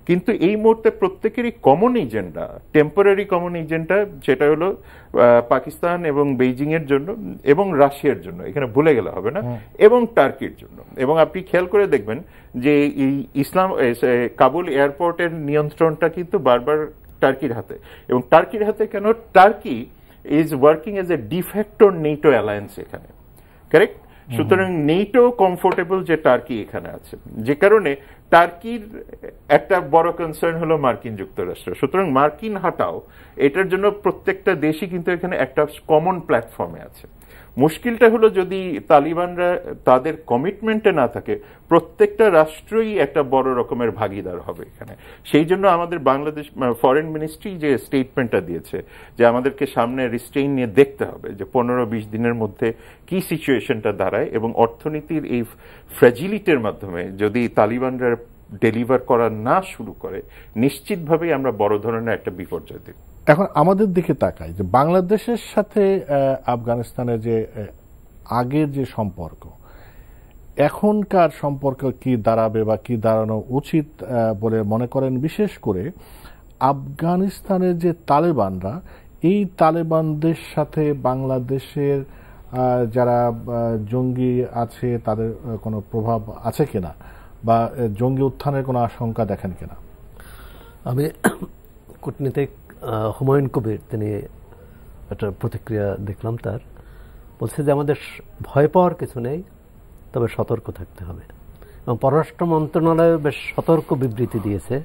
কিন্তু এই মুহূর্তে প্রত্যেকেরই common agenda, temporary common agenda, সেটা হলো পাকিস্তান এবং বেইজিং এর জন্য এবং রাশিয়ার জন্য, এখানে ভুলে গেলে হবে না, এবং টার্কির জন্য। এবং আপনি খেয়াল করে দেখবেন যে এই কাবুল এয়ারপোর্টের নিয়ন্ত্রণটা কিন্তু বারবার টার্কির হাতে। এবং টার্কির হাতে কেন? Turkey is working as a de facto NATO alliance এখানে, কারেক্ট? সুতরাং নেটো কমফোর্টেবল যে টার্কি এখানে আছে, যে কারণে টার্কির একটা বড় কনসার্ন হলো মার্কিন যুক্তরাষ্ট্র। সুতরাং মার্কিন হাটাও, এটার জন্য প্রত্যেকটা দেশই কিন্তু এখানে একটা কমন প্ল্যাটফর্মে আছে। মুশকিলটা হলো যদি তালিবানরা তাদের কমিটমেন্টে না থাকে, প্রত্যেকটা রাষ্ট্রই একটা বড় রকমের ভাগিদার হবে এখানে। সেই জন্য আমাদের বাংলাদেশ ফরেন মিনিস্ট্রি যে স্টেটমেন্টটা দিয়েছে যে আমাদেরকে সামনে রিস্ট্রেইন নিয়ে দেখতে হবে যে 15-20 দিনের মধ্যে কি সিচুয়েশনটা দাঁড়ায়, এবং অর্থনীতির এই ফ্র্যাজিলিটির মাধ্যমে যদি তালিবানরা ডেলিভার করা না শুরু করে, নিশ্চিতভাবেই আমরা বড় ধরনের একটা বিপর্যয় দেখব। এখন আমাদের দিকে তাকাই যে বাংলাদেশের সাথে আফগানিস্তানের যে আগের যে সম্পর্ক, এখনকার সম্পর্ক কি দাঁড়াবে বা কি দাঁড়ানো উচিত বলে মনে করেন? বিশেষ করে আফগানিস্তানের যে তালেবানরা, এই তালেবানদের সাথে বাংলাদেশের যারা জঙ্গি আছে তাদের কোনো প্রভাব আছে কিনা, বা জঙ্গি উত্থানের কোনো আশঙ্কা দেখেন কিনা? আমি কূটনীতিক হুমায়ুন কবির, তিনি একটা প্রতিক্রিয়া দেখলাম তার, বলছে যে আমাদের ভয় পাওয়ার কিছু নেই, তবে সতর্ক থাকতে হবে। এবং পররাষ্ট্র মন্ত্রণালয় বেশ সতর্ক বিবৃতি দিয়েছে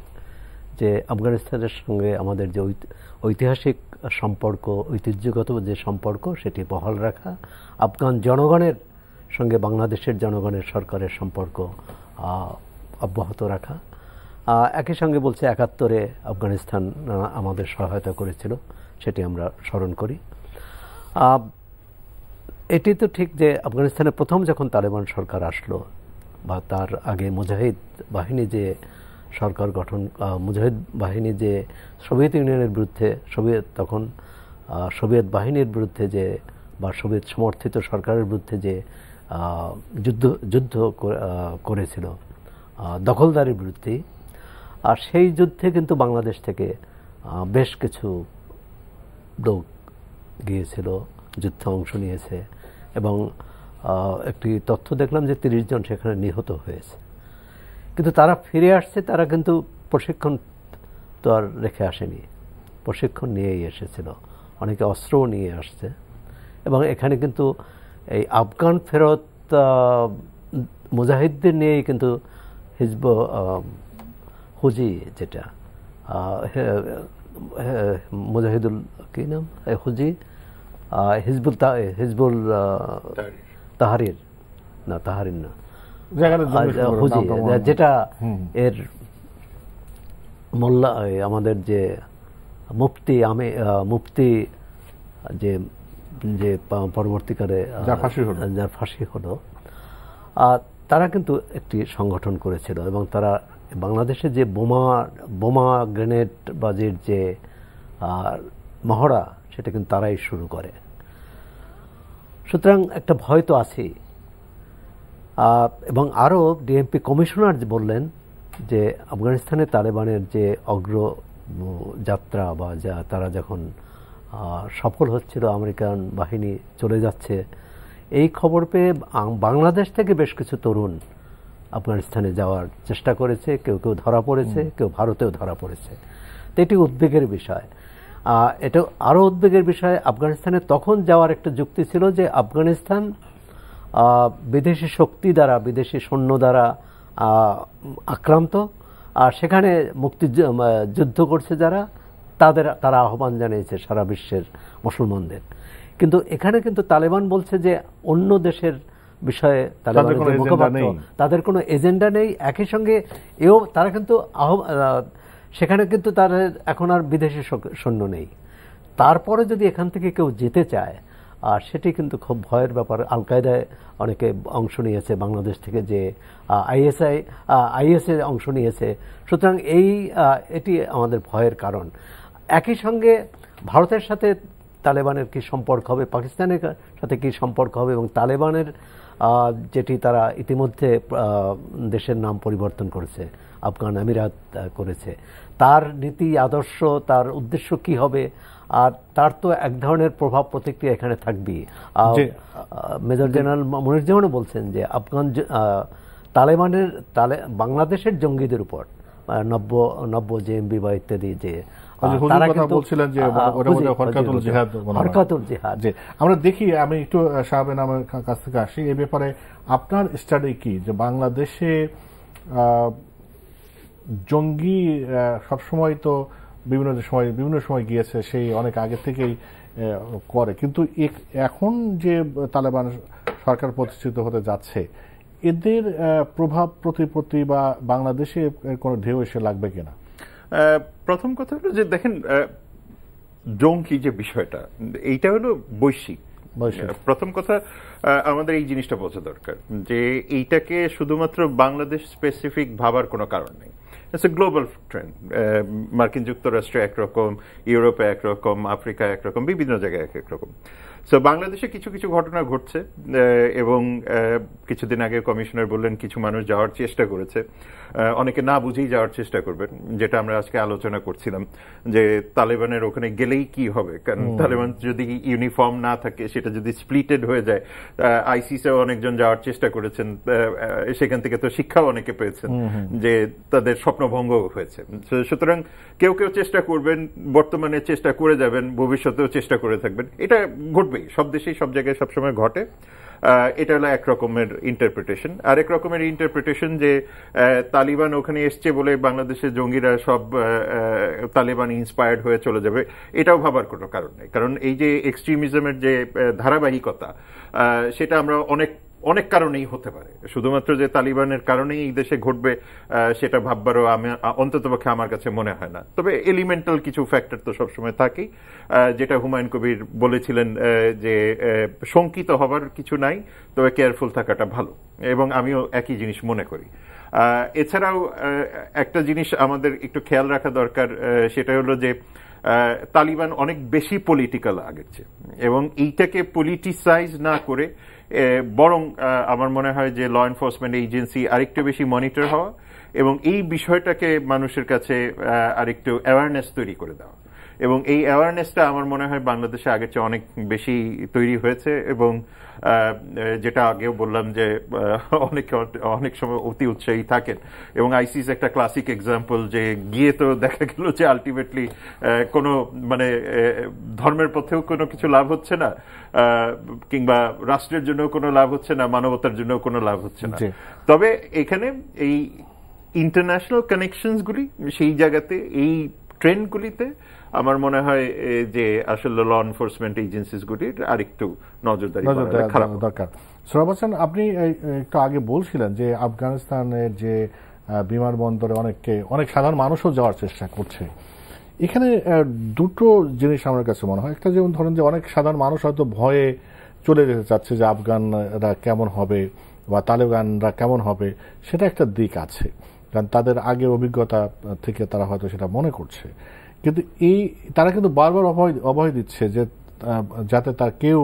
যে আফগানিস্তানের সঙ্গে আমাদের যে ঐতিহাসিক সম্পর্ক, ঐতিহ্যগত যে সম্পর্ক, সেটি বহাল রাখা, আফগান জনগণের সঙ্গে বাংলাদেশের জনগণের সরকারের সম্পর্ক অব্যাহত রাখা। একই সঙ্গে বলছে 71-এ আফগানিস্তান আমাদের সহায়তা করেছিল, সেটি আমরা স্মরণ করি। এটি তো ঠিক যে আফগানিস্তানে প্রথম যখন তালেবান সরকার আসলো, বা তার আগে মুজাহিদ বাহিনী যে সরকার গঠন, মুজাহিদ বাহিনী যে সোভিয়েত ইউনিয়নের বিরুদ্ধে, সোভিয়েত বাহিনীর বিরুদ্ধে যে, বা সোভিয়েত সমর্থিত সরকারের বিরুদ্ধে যে যুদ্ধ করেছিল দখলদারির বিরুদ্ধে, আর সেই যুদ্ধে কিন্তু বাংলাদেশ থেকে বেশ কিছু লোক গিয়েছিল, যুদ্ধে অংশ নিয়েছে। এবং একটি তথ্য দেখলাম যে 30 জন সেখানে নিহত হয়েছে। কিন্তু তারা ফিরে আসছে, তারা কিন্তু প্রশিক্ষণ তো আর রেখে আসেনি, প্রশিক্ষণ নিয়েই এসেছিল, অনেকে অস্ত্রও নিয়ে আসছে। এবং এখানে কিন্তু এই আফগান ফেরত মুজাহিদদের নিয়েই কিন্তু হিজব হুজি, যেটা মুজাহিদুল কি নাম, হুজি হিজবুল তাহারির না, তাহারির না, হুজি, যেটা এর মোল্লা আমাদের যে মুফতি যে পরবর্তীকালে যার ফাঁসি হলো, তারা কিন্তু একটি সংগঠন করেছিল এবং তারা বাংলাদেশে যে বোমা গ্রেনেড বাজির যে মহড়া, সেটা কিন্তু তারাই শুরু করে। সুতরাং একটা ভয় তো আছেই। এবং আরও ডিএমপি কমিশনার বললেন যে আফগানিস্তানে তালেবানের যে অগ্রযাত্রা বা তারা যখন সফল হচ্ছিল, আমেরিকান বাহিনী চলে যাচ্ছে, এই খবর পেয়ে বাংলাদেশ থেকে বেশ কিছু তরুণ আফগানিস্তানে যাওয়ার চেষ্টা করেছে, কেউ কেউ ধরা পড়েছে, কেউ ভারতেও ধরা পড়েছে। তো এটি উদ্বেগের বিষয়। এটা আরও উদ্বেগের বিষয়, আফগানিস্তানে তখন যাওয়ার একটা যুক্তি ছিল যে আফগানিস্তান বিদেশি শক্তি দ্বারা, বিদেশি সৈন্য দ্বারা আক্রান্ত, আর সেখানে যুদ্ধ করছে যারা, তারা আহ্বান জানিয়েছে সারা বিশ্বের মুসলমানদের। কিন্তু এখানে কিন্তু তালেবান বলছে যে অন্য দেশের বিষয়ে তালেবানের মুখপাত্র, তাদের কোনো এজেন্ডা নেই। একই সঙ্গে তারা কিন্তু সেখানে কিন্তু তার এখন আর বিদেশি সৈন্য নেই। তারপরে যদি এখান থেকে কেউ যেতে চায়, আর সেটি কিন্তু খুব ভয়ের ব্যাপার। আল কায়দায় অনেকে অংশ নিয়েছে বাংলাদেশ থেকে, যে আইএসএ অংশ নিয়েছে। সুতরাং এটি আমাদের ভয়ের কারণ। একই সঙ্গে ভারতের সাথে তালেবানের কি সম্পর্ক হবে, পাকিস্তানের সাথে কি সম্পর্ক হবে, এবং তালেবানের যেটি তারা ইতিমধ্যে দেশের নাম পরিবর্তন করেছে, আফগান আমিরাত করেছে, তার নীতি আদর্শ, তার উদ্দেশ্য কি হবে, আর তার তো এক ধরনের প্রভাব প্রতিক্রিয়া এখানে থাকবেই। মেজর জেনারেল মনিরুজ্জামানও বলছেন যে বাংলাদেশের জঙ্গিদের উপর নব্য জেএমবি বা ইত্যাদি, যে তারা কিন্তু বলছিলেন যে হরকাতুল জিহাদ। আমরা দেখি, আমি একটু শাহবেন আমার কাছ থেকে আসি, এই ব্যাপারে আপনার স্টাডি কি, যে বাংলাদেশে জঙ্গি সবসময় তো বিভিন্ন সময় গিয়েছে, সেই অনেক আগে থেকেই করে, কিন্তু এখন যে তালেবান সরকার প্রতিষ্ঠিত হতে যাচ্ছে, এদের প্রভাব প্রতিপত্তি বা বাংলাদেশে কোনো ঢেউ এসে লাগবে কিনা? প্রথম কথা হলো যে দেখেন, জঙ্গি যে বিষয়টা, এইটা হলো বৈশ্বিক। প্রথম কথা আমাদের এই জিনিসটা বোঝা দরকার যে এইটাকে শুধুমাত্র বাংলাদেশ স্পেসিফিক ভাবার কোনো কারণ নেই। It's a global trend. মার্কিন যুক্তরাষ্ট্রে একরকম, ইউরোপে একরকম, আফ্রিকা একরকম, বিভিন্ন জায়গায় এক রকম। সো বাংলাদেশে কিছু কিছু ঘটনা ঘটছে, এবং কিছুদিন আগে কমিশনার বললেন কিছু মানুষ যাওয়ার চেষ্টা করেছে, অনেকে না বুঝেই যাওয়ার চেষ্টা করবেন, যেটা আমরা আজকে আলোচনা করছিলাম যে তালেবানের ওখানে গেলেই কি হবে। কারণ তালেবান যদি ইউনিফর্ম না থাকে, সেটা যদি স্প্লিটেড হয়ে যায়, আইসিসেও অনেকজন যাওয়ার চেষ্টা করেছেন, সেখান থেকে তো শিক্ষাও অনেকে পেয়েছেন যে তাদের স্বপ্নভঙ্গ হয়েছে। সুতরাং কেউ কেউ চেষ্টা করবেন, বর্তমানে চেষ্টা করে যাবেন, ভবিষ্যতেও চেষ্টা করে থাকবেন। এটা ঘটবেই, সব দেশেই সব জায়গায় সবসময় ঘটে। এটা হলো এক রকমের ইন্টারপ্রিটেশন। আরেক রকমের ইন্টারপ্রিটেশন যে তালিবান ওখানে এসছে বলে বাংলাদেশের জঙ্গিরা সব তালিবান ইন্সপায়ার্ড হয়ে চলে যাবে, এটাও ভাবার কোনো কারণ নেই। কারণ এই যে এক্সট্রিমিজমের যে ধারাবাহিকতা, সেটা আমরা অনেক কারণেই হতে পারে। শুধুমাত্র যে তালিবানের কারণেই এই দেশে ঘটবে সেটা ভাববারও অন্ততপক্ষে আমার কাছে মনে হয় না। তবে এলিমেন্টাল কিছু ফ্যাক্টর তো সবসময় থাকেই, যেটা হুমায়ুন কবির বলেছিলেন যে শঙ্কিত হবার কিছু নাই, তবে কেয়ারফুল থাকাটা ভালো, এবং আমিও একই জিনিস মনে করি। এছাড়াও একটা জিনিস আমাদের একটু খেয়াল রাখা দরকার, সেটা হলো যে তালিবান অনেক বেশি পলিটিক্যাল আগের চেয়ে, এবং এইটাকে পলিটিসাইজ না করে বরং আমার মনে হয় যে ল এনফোর্সমেন্ট এজেন্সি আরেকটু বেশি মনিটর হওয়া এবং এই বিষয়টাকে মানুষের কাছে আরেকটু অ্যাওয়ারনেস তৈরি করে দেওয়া। এবং এই অ্যাওয়ারনেসটা আমার মনে হয় বাংলাদেশে আগের চেয়ে অনেক বেশি তৈরি হয়েছে, এবং যেটা আগেও বললাম যে অনেক সময় অতি উৎসাহী থাকেন, এবং আইসিস একটা ক্লাসিক এক্সাম্পল, যে গিয়ে তো দেখা গেল যে আলটিমেটলি কোনো মানে ধর্মের পথেও কোনো কিছু লাভ হচ্ছে না, কিংবা রাষ্ট্রের জন্য কোনো লাভ হচ্ছে না, মানবতার জন্য কোনো লাভ হচ্ছে না। তবে এখানে এই ইন্টারন্যাশনাল কানেকশনসগুলি সেই জায়গাতে, এই ট্রেন্ডগুলিতে আমার মনে হয় যে আসলে ল এনফোর্সমেন্ট এজেন্সিসগুলির আরেকটু নজরদারি দরকার। সোহরাব হোসেন, আপনি একটু আগে বলছিলেন যে আফগানিস্তানের যে বিমানবন্দরে অনেক সাধারণ মানুষও যাওয়ার চেষ্টা করছে। এখানে দুটো জিনিস আমার কাছে মনে হয়। একটা যেমন ধরেন যে অনেক সাধারণ মানুষ হয়তো ভয়ে চলে যেতে চাচ্ছে যে আফগানরা কেমন হবে বা তালেবানরা কেমন হবে, সেটা একটা দিক আছে, কারণ তাদের আগের অভিজ্ঞতা থেকে তারা হয়তো সেটা মনে করছে। কিন্তু তারা কিন্তু বারবার অভয় দিচ্ছে যে যাতে তার কেউ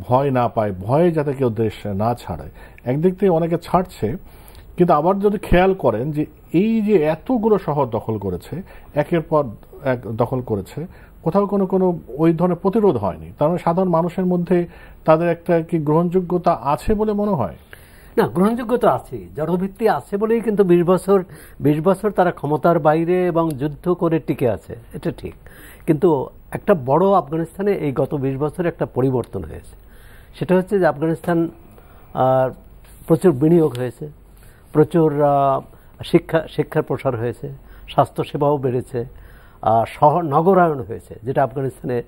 ভয় না পায়, ভয়ে যাতে কেউ দেশ না ছাড়ে। একদিক থেকে অনেকে ছাড়ছে, কিন্তু আবার যদি খেয়াল করেন যে এই যে এতগুলো শহর দখল করেছে, একের পর এক দখল করেছে, কোথাও কোনো ওই ধরনের প্রতিরোধ হয়নি। তার মানে সাধারণ মানুষের মধ্যে তাদের একটা কি গ্রহণযোগ্যতা আছে বলে মনে হয়? না, গ্রহণযোগ্যতা আছে, জনভিত্তি আছে বলেই কিন্তু 20 বছর তারা ক্ষমতার বাইরে এবং যুদ্ধ করে টিকে আছে, এটা ঠিক। কিন্তু একটা বড় আফগানিস্তানে এই গত 20 বছরে একটা পরিবর্তন হয়েছে। সেটা হচ্ছে যে আফগানিস্তান প্রচুর বিনিয়োগ হয়েছে, প্রচুর শিক্ষার প্রসার হয়েছে, স্বাস্থ্যসেবাও বেড়েছে, শহর নগরায়ন হয়েছে, যেটা আফগানিস্তানে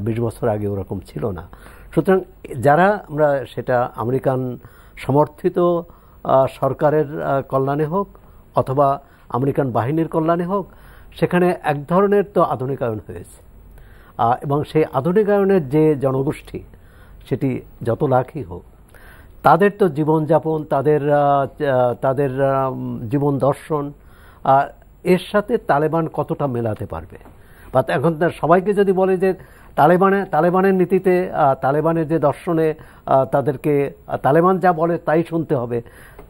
20 বছর আগে ওরকম ছিল না। সুতরাং যারা আমরা সেটা আমেরিকান সমর্থিত সরকারের কল্যাণে হোক অথবা আমেরিকান বাহিনীর কল্যাণে হোক, সেখানে এক ধরনের তো আধুনিকায়ন হয়েছে, এবং সেই আধুনিকায়নের যে জনগোষ্ঠী, সেটি যত লাখই হোক, তাদের তো জীবনযাপন, তাদের জীবন দর্শন এর সাথে তালেবান কতটা মেলাতে পারবে। বা এখন সবাইকে যদি বলে যে তালেবানের নীতিতে, তালেবানের যে দর্শনে তাদেরকে তালেবান যা বলে তাই শুনতে হবে,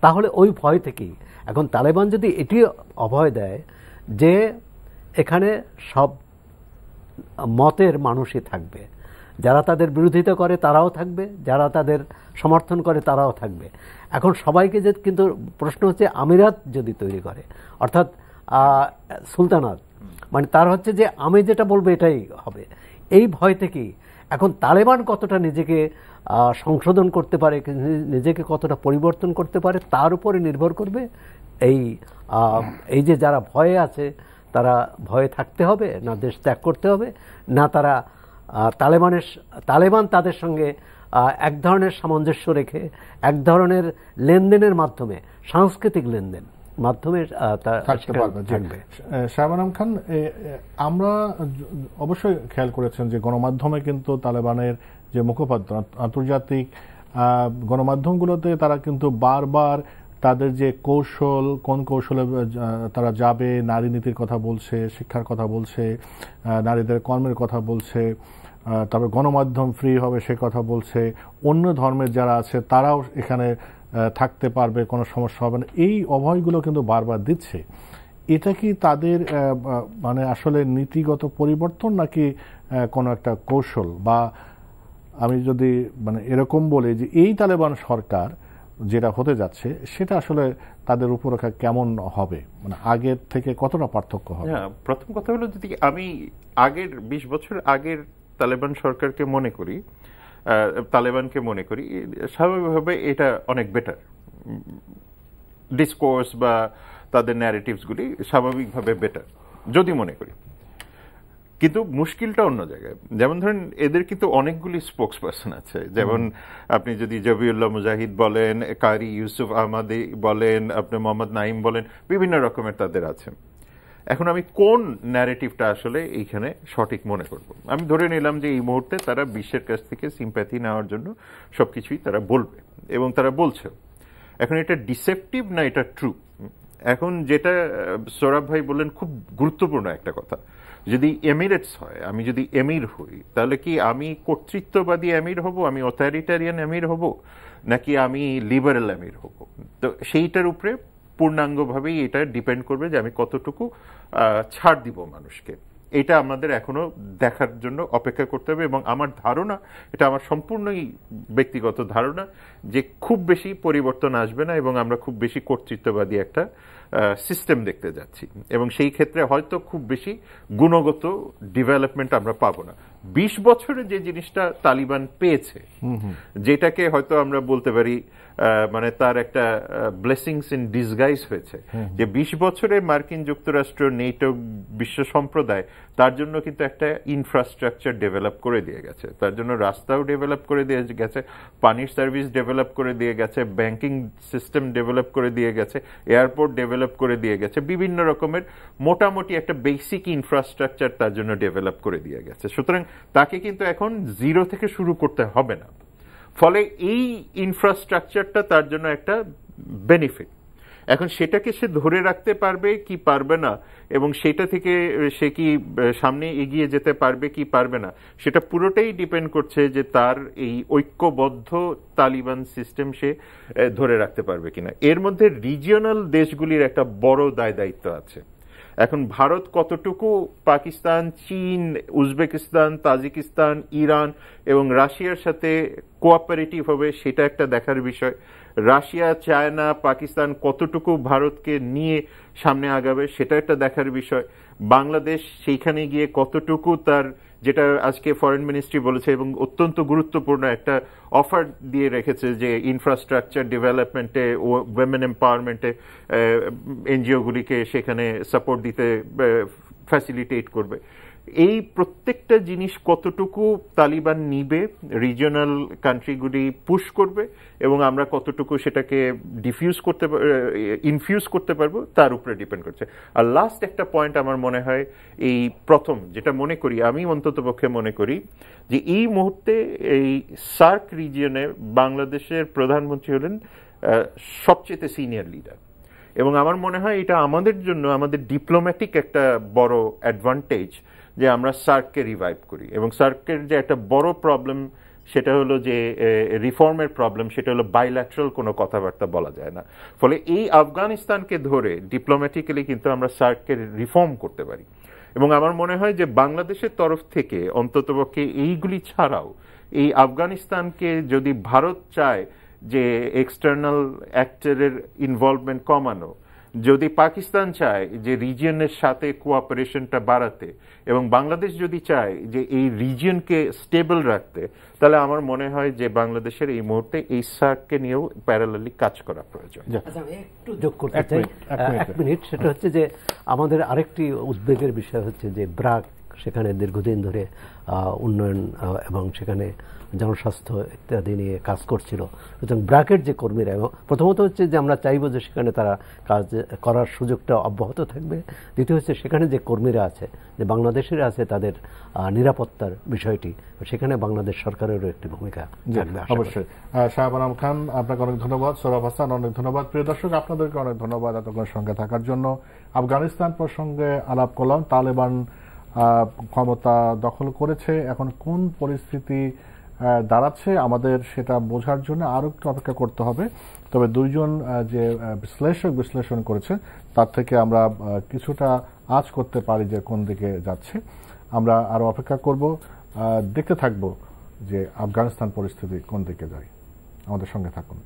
তাহলে ওই ভয় থেকেই এখন তালেবান যদি এটি অভয় দেয় যে এখানে সব মতের মানুষই থাকবে, যারা তাদের বিরোধিতা করে তারাও থাকবে, যারা তাদের সমর্থন করে তারাও থাকবে। এখন সবাইকে যে, কিন্তু প্রশ্ন হচ্ছে আমিরাত যদি তৈরি করে, অর্থাৎ সুলতানাত, মানে তার হচ্ছে যে আমি যেটা বলবো এটাই হবে, এই ভয় থেকেই এখন তালেবান কতটা নিজেকে সংশোধন করতে পারে, নিজেকে কতটা পরিবর্তন করতে পারে, তার উপরে নির্ভর করবে এই যে যারা ভয়ে আছে তারা ভয়ে থাকতে হবে না দেশ ত্যাগ করতে হবে, না তারা তালেবান তাদের সঙ্গে এক ধরনের সামঞ্জস্য রেখে এক ধরনের লেনদেনের মাধ্যমে, সাংস্কৃতিক লেনদেন মাধ্যমে থাকতে পারবে। শাহবানাম খান, আমরা অবশ্যই খেয়াল করেছেন যে গণমাধ্যমে কিন্তু তালেবানের যে মুখপাত্র, আন্তর্জাতিক গণমাধ্যমগুলোতে তারা কিন্তু বারবার তাদের যে কৌশল, কোন কৌশলে তারা যাবে, নারী নীতির কথা বলছে, শিক্ষার কথা বলছে, নারীদের কর্মের কথা বলছে, তারপর গণমাধ্যম ফ্রি হবে সে কথা বলছে, অন্য ধর্মের যারা আছে তারাও এখানে থাকতে পারবে, কোনো সমস্যা হবে না, এই অভয়গুলো কিন্তু বারবার দিচ্ছে। এটা কি তাদের মানে আসলে নীতিগত পরিবর্তন নাকি কোনো একটা কৌশল? বা আমি যদি মানে এরকম বলি যে এই তালেবান সরকার যেটা হতে যাচ্ছে সেটা আসলে তাদের উপরেখা কেমন হবে, মানে আগের থেকে কতটা পার্থক্য হবে? প্রথম কথা হলো, যদি আমি আগের 20 বছর আগের তালেবান সরকারকে মনে করি, তালেবানকে মনে করি, স্বাভাবিকভাবে এটা অনেক বেটার ডিসকোর্স বা তাদের ন্যারেটিভসগুলি স্বাভাবিকভাবে বেটার যদি মনে করি। কিন্তু মুশকিলটা অন্য জায়গায়। যেমন ধরেন এদের কিন্তু অনেকগুলি স্পোক্স পারসন আছে, যেমন আপনি যদি জবিউল্লাহ মুজাহিদ বলেন, কারি ইউসুফ আহমদি বলেন, আপনি মোহাম্মদ নাইম বলেন, বিভিন্ন রকমের তাদের আছে। এখন আমি কোন ন্যারেটিভটা আসলে এইখানে সঠিক মনে করব? আমি ধরে নিলাম যে এই মুহূর্তে তারা বিশ্বের কাছ থেকে সিম্প্যাথি নেওয়ার জন্য সবকিছুই তারা বলবে এবং তারা বলছে। এখন এটা ডিসেপটিভ না এটা ট্রু? এখন যেটা সোহরাব ভাই বললেন খুব গুরুত্বপূর্ণ একটা কথা, যদি এমিরেটস হয়, আমি যদি এমির হই, তাহলে কি আমি কর্তৃত্ববাদী এমির হব, আমি অথরিটারিয়ান এমির হব, নাকি আমি লিবারেল এমির হব? তো সেইটার উপরে পূর্ণাঙ্গভাবেই এটা ডিপেন্ড করবে যে আমি কতটুকু ছাড় দিব মানুষকে। এটা আমাদের এখনো দেখার জন্য অপেক্ষা করতে হবে। এবং আমার ধারণা, এটা আমার সম্পূর্ণই ব্যক্তিগত ধারণা, যে খুব বেশি পরিবর্তন আসবে না এবং আমরা খুব বেশি কর্তৃত্ববাদী একটা সিস্টেম দেখতে যাচ্ছি, এবং সেই ক্ষেত্রে হয়তো খুব বেশি গুণগত ডেভেলপমেন্ট আমরা পাবো না। 20 বছরে যে জিনিসটা তালিবান পেয়েছে, যেটাকে হয়তো আমরা বলতে পারি মানে তার একটা ব্লেসিংস ইন ডিসগাইজ হয়েছে, যে 20 বছরে মার্কিন যুক্তরাষ্ট্র, নেটো, বিশ্ব সম্প্রদায় তার জন্য কিন্তু একটা ইনফ্রাস্ট্রাকচার ডেভেলপ করে দিয়ে গেছে, তার জন্য রাস্তাও ডেভেলপ করে দিয়ে গেছে, পানির সার্ভিস ডেভেলপ করে দিয়ে গেছে, ব্যাংকিং সিস্টেম ডেভেলপ করে দিয়ে গেছে, এয়ারপোর্ট ডেভেলপ করে দিয়ে গেছে, বিভিন্ন রকমের মোটামুটি একটা বেসিক ইনফ্রাস্ট্রাকচার তার জন্য ডেভেলপ করে দিয়ে গেছে। সুতরাং তাকে কিন্তু এখন জিরো থেকে শুরু করতে হবে না। ফলে এই ইনফ্রাস্ট্রাকচারটা তার জন্য একটা বেনিফিট। এখন সেটাকে সে ধরে রাখতে পারবে কি পারবে না, এবং সেটা থেকে সে কি সামনে এগিয়ে যেতে পারবে কি পারবে না, সেটা পুরোটাই ডিপেন্ড করছে যে তার এই ঐক্যবদ্ধ তালিবান সিস্টেম সে ধরে রাখতে পারবে কিনা। এর মধ্যে রিজিওনাল দেশগুলির একটা বড় দায় দায়িত্ব আছে। এখন ভারত কতটুকু পাকিস্তান, চীন, উজবেকিস্তান, তাজিকিস্তান, ইরান এবং রাশিয়ার সাথে কোঅপারেটিভ হবে, সেটা একটা দেখার বিষয়। রাশিয়া, চায়না, পাকিস্তান কতটুকু ভারতকে নিয়ে সামনে আগাবে, সেটা একটা দেখার বিষয়। বাংলাদেশ সেইখানে গিয়ে কতটুকু তার, যেটা আজকে ফরেন মিনিস্ট্রি বলেছে এবং অত্যন্ত গুরুত্বপূর্ণ একটা অফার দিয়ে রেখেছে, যে ইনফ্রাস্ট্রাকচার ডেভেলপমেন্টে, ওয়েমেন এম্পাওয়ারমেন্টে এনজিওগুলিকে সেখানে সাপোর্ট দিতে ফ্যাসিলিটেট করবে। এই প্রত্যেকটা জিনিস কতটুকু তালিবান নিবে, রিজিওনাল কান্ট্রিগুলি পুশ করবে, এবং আমরা কতটুকু সেটাকে ইনফিউজ করতে পারবো, তার উপরে ডিপেন্ড করছে। আর লাস্ট একটা পয়েন্ট আমার মনে হয়, এই প্রথম যেটা মনে করি, আমি অন্ততপক্ষে মনে করি যে এই মুহূর্তে এই সার্ক রিজিয়নে বাংলাদেশের প্রধানমন্ত্রী হলেন সবচেয়ে সিনিয়র লিডার, এবং আমার মনে হয় এটা আমাদের জন্য, আমাদের ডিপ্লোম্যাটিক একটা বড় অ্যাডভান্টেজ যে আমরা সার্ককে রিভাইভ করি। এবং সার্কের যে একটা বড় প্রবলেম, সেটা হলো যে রিফর্মের প্রবলেম, সেটা হলো বাইল্যাটারাল কোনো কথাবার্তা বলা যায় না। ফলে এই আফগানিস্তানকে ধরে ডিপ্লোম্যাটিক্যালি কিন্তু আমরা সার্ককে রিফর্ম করতে পারি। এবং আমার মনে হয় যে বাংলাদেশের তরফ থেকে অন্ততপক্ষে এইগুলি ছাড়াও এই আফগানিস্তানকে যদি ভারত চায় যে এক্সটার্নাল অ্যাক্টরের ইনভলভমেন্ট কমানো, যদি পাকিস্তান চায় যে রিজিয়নের সাথে কোঅপারেশনটা বাড়াতে, এবং বাংলাদেশ যদি চায় যে এই রিজিয়নকে স্টেবল রাখতে, তাহলে আমার মনে হয় যে বাংলাদেশের এই মুহূর্তে এই সার্ককে নিয়েও প্যারালালি কাজ করা প্রয়োজন। একটু যোগ করতে চাই, এক মিনিট। সেটা হচ্ছে যে আমাদের আরেকটি উদ্বেগের বিষয় হচ্ছে যে ব্রাক সেখানে দীর্ঘদিন ধরে উন্নয়ন এবং সেখানে জনস্বাস্থ্য ইত্যাদি নিয়ে কাজ করছিল। সুতরাং ব্র্যাকের যে কর্মীরা, এবং প্রথমত হচ্ছে যে আমরা চাইব যে সেখানে তারা কাজ করার সুযোগটা অব্যাহত থাকবে। দ্বিতীয় হচ্ছে সেখানে যে কর্মীরা আছে, যে বাংলাদেশের আছে, তাদের নিরাপত্তার বিষয়টি, সেখানে বাংলাদেশ সরকারেরও একটি ভূমিকা থাকবে অবশ্যই। শাহবানাম খান, আপনাকে অনেক ধন্যবাদ। সৌরভ হাসান, অনেক ধন্যবাদ। প্রিয় দর্শক, আপনাদেরকে অনেক ধন্যবাদ এতক্ষণ সঙ্গে থাকার জন্য। আফগানিস্তান প্রসঙ্গে আলাপ করলাম। তালেবান ক্ষমতা দখল করেছে, এখন কোন পরিস্থিতি দাঁড়াচ্ছে আমাদের সেটা বোঝার জন্য আরো একটু অপেক্ষা করতে হবে। তবে দুইজন যে বিশ্লেষণ করেছে, তার থেকে আমরা কিছুটা আঁচ করতে পারি যে কোন দিকে যাচ্ছে। আমরা আরো অপেক্ষা করব, দেখতে থাকবো যে আফগানিস্তান পরিস্থিতি কোন দিকে যায়। আমাদের সঙ্গে থাকুন।